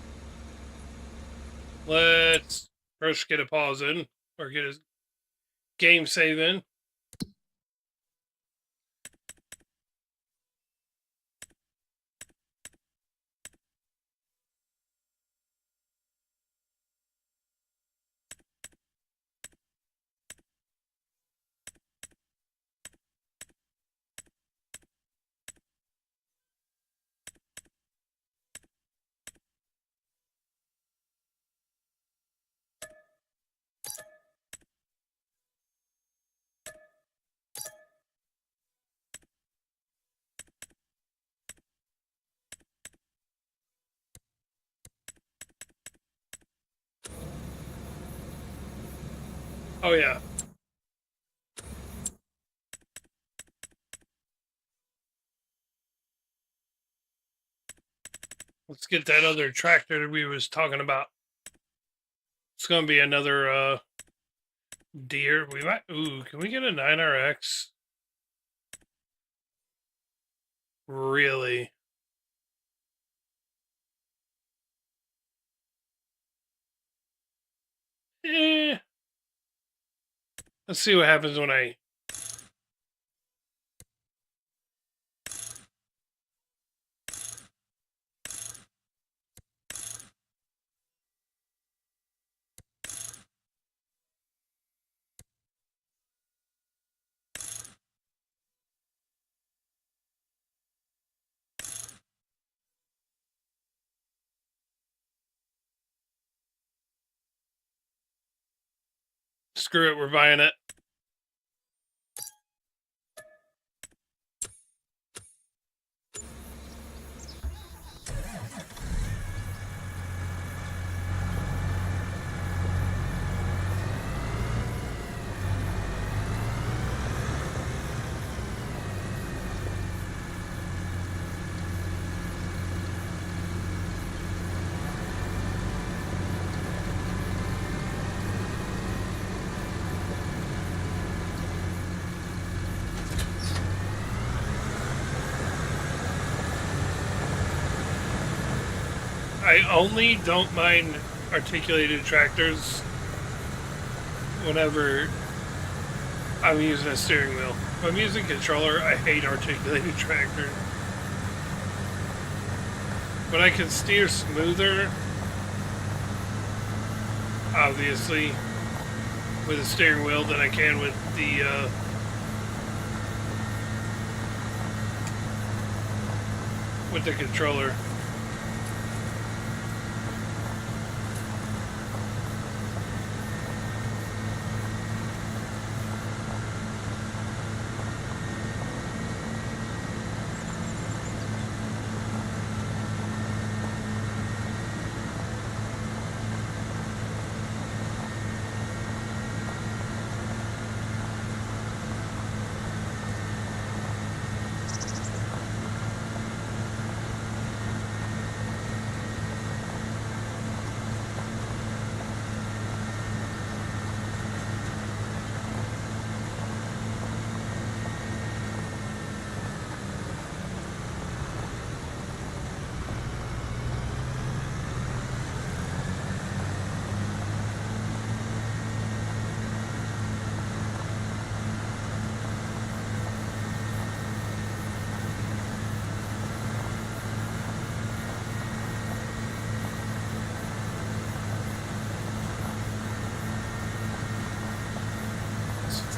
Let's first get a pause in, or get a game save in. Oh yeah. Let's get that other tractor that we was talking about. It's gonna be another deer. We might can we get a 9RX? Really? Eh. Let's see what happens when I screw it, we're buying it. I only don't mind articulated tractors whenever I'm using a steering wheel. If I'm using a controller, I hate articulated tractors. But I can steer smoother, obviously, with a steering wheel than I can with the controller.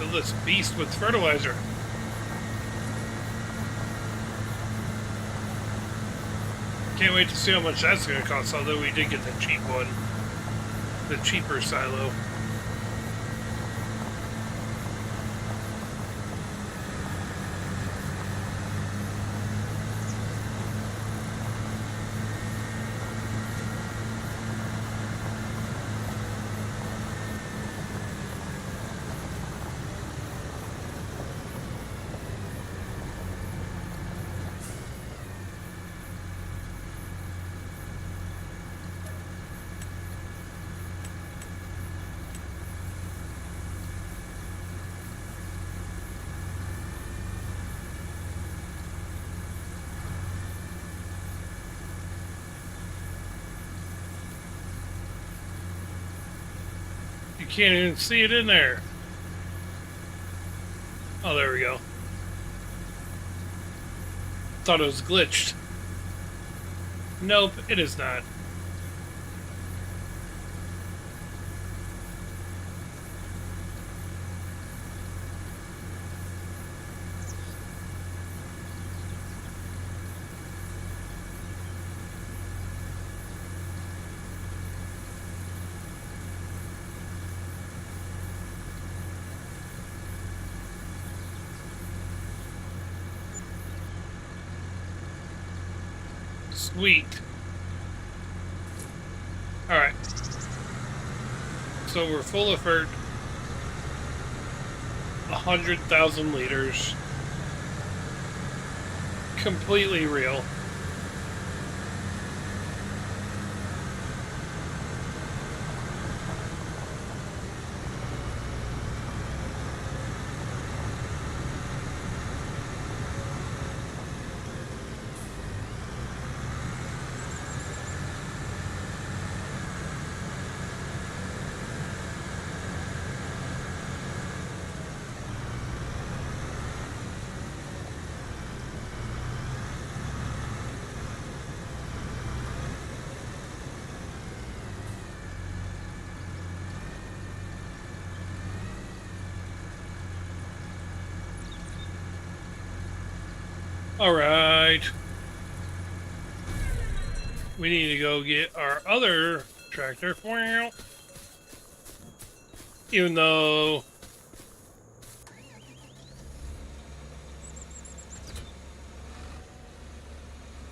fill this beast with fertilizer. Can't wait to see how much that's going to cost, although we did get the cheap one. The cheaper silo. You can't even see it in there. Oh, there we go. Thought it was glitched. Nope, it is not. Sweet. Alright. So we're full effort. 100,000 liters. Completely real. Alright. We need to go get our other tractor. Even though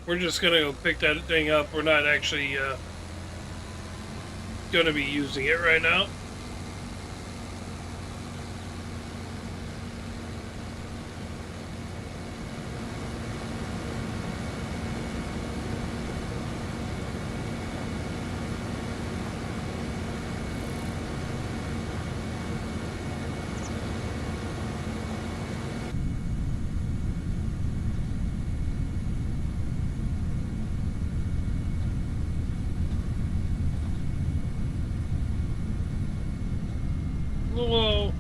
we're just gonna go pick that thing up. We're not actually gonna be using it right now. Whoa.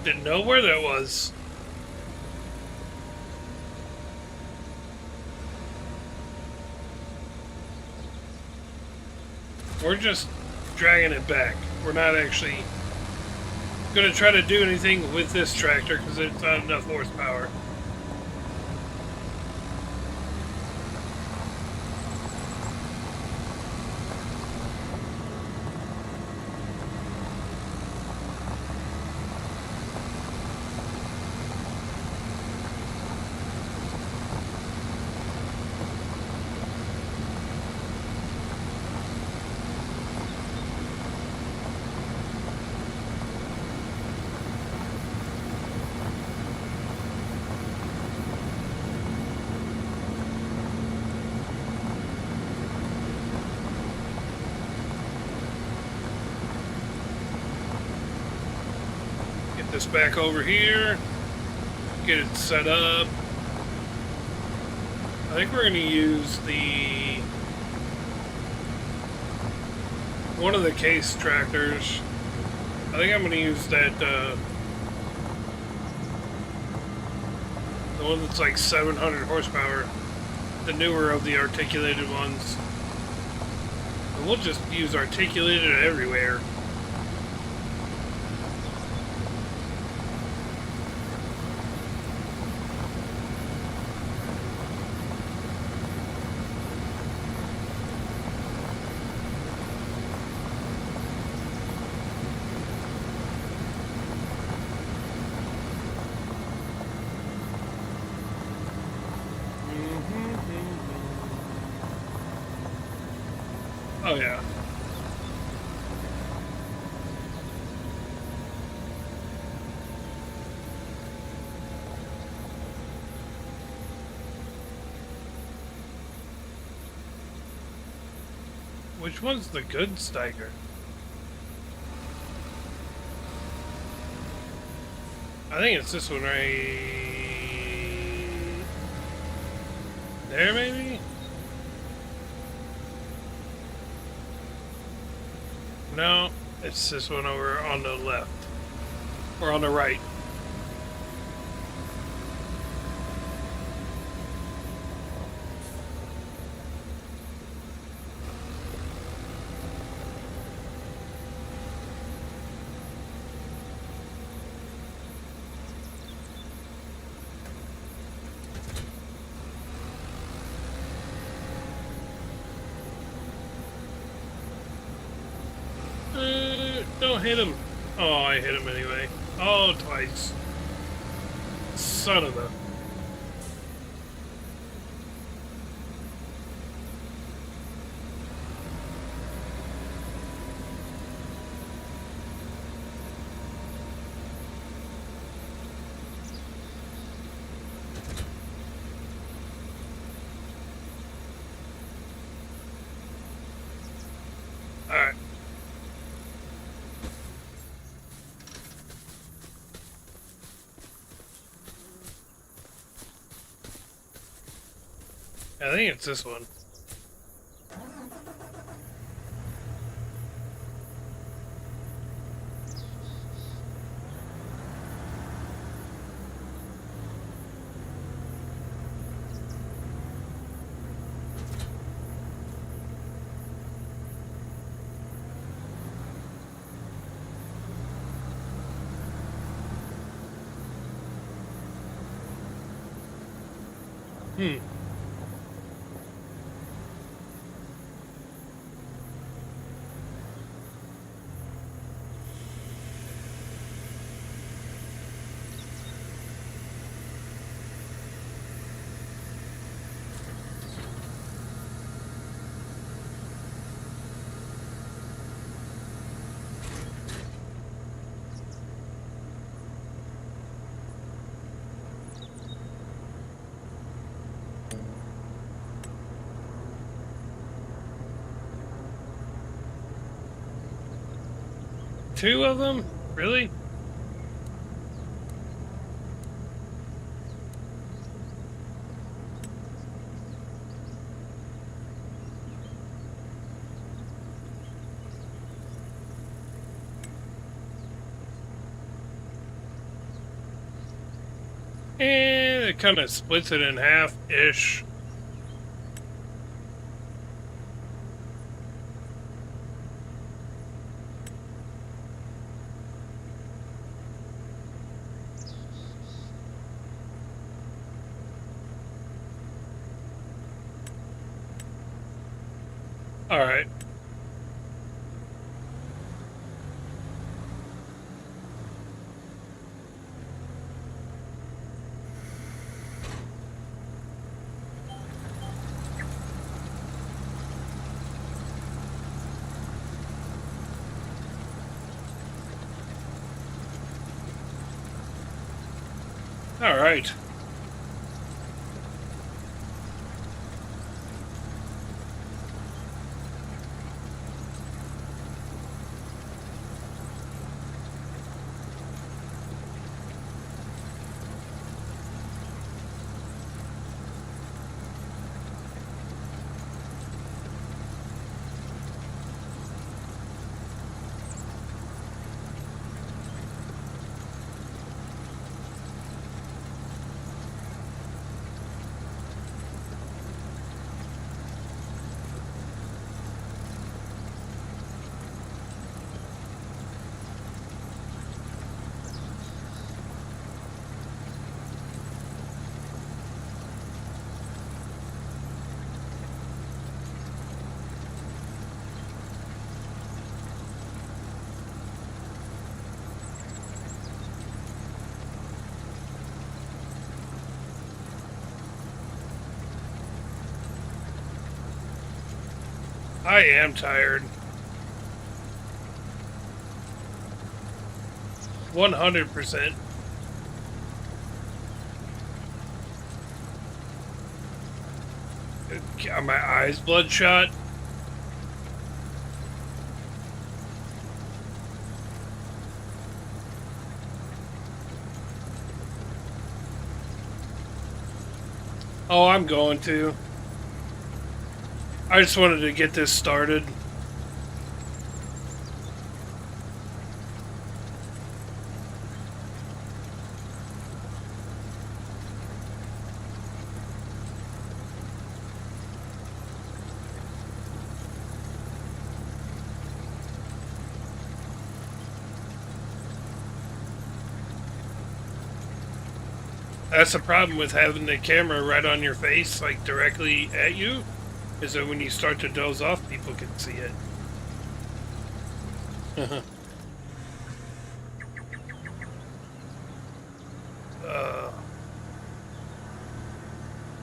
Didn't know where that was. We're just dragging it back. We're not actually gonna try to do anything with this tractor because it's not enough horsepower. This back over here, get it set up. I think we're going to use one of the case tractors. I think I'm going to use that, the one that's like 700 horsepower, the newer of the articulated ones. And we'll just use articulated everywhere. Oh yeah. Which one's the good Steiger? I think it's this one right there, maybe? No, it's this one over on the left. Or on the right. Don't hit him. Oh, I hit him anyway. Oh, twice. Son of a... Alright. I think it's this one. Hmm. Two of them? Really? And it kind of splits it in half-ish. All right. All right. I am tired. 100%. Are my eyes bloodshot? Oh, I'm going to. I just wanted to get this started. That's the problem with having the camera right on your face, like directly at you, is that when you start to doze off, people can see it. uh,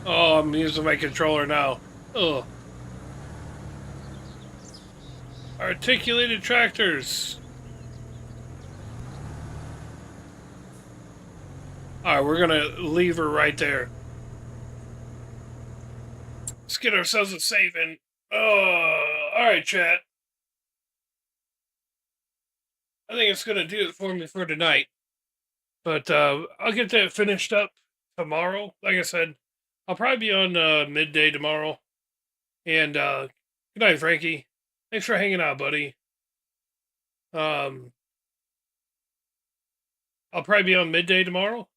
oh, I'm using my controller now. Ugh. Articulated tractors. Alright, we're gonna leave her right there. Let's get ourselves a saving. Oh, alright, chat. I think it's gonna do it for me for tonight. But I'll get that finished up tomorrow. Like I said, I'll probably be on midday tomorrow. And good night, Frankie. Thanks for hanging out, buddy. Um, I'll probably be on midday tomorrow.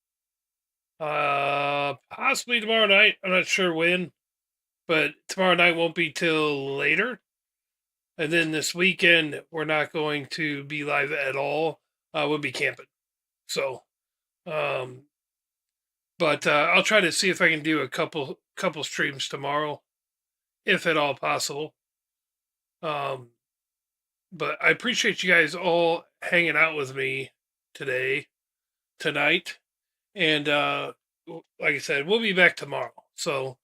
Possibly tomorrow night. I'm not sure when, but tomorrow night won't be till later. And then this weekend, we're not going to be live at all. We'll be camping. So, um, but I'll try to see if I can do a couple streams tomorrow, if at all possible. Um, but I appreciate you guys all hanging out with me tonight, and like I said, we'll be back tomorrow. So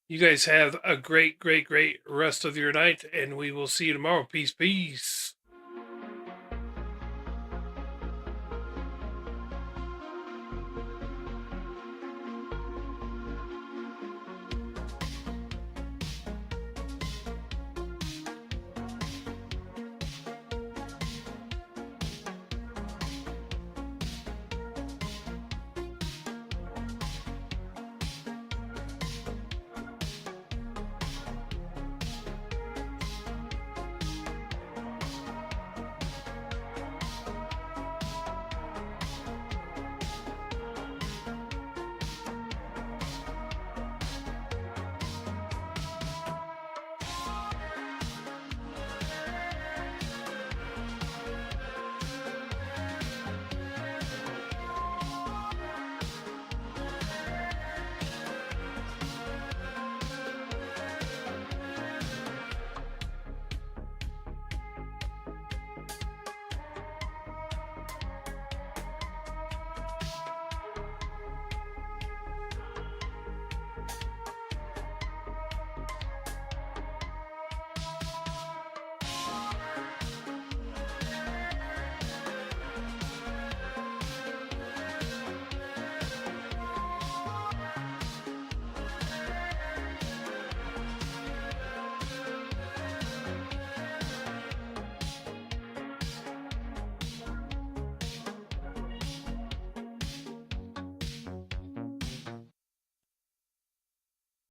you guys have a great rest of your night, and we will see you tomorrow. Peace, peace.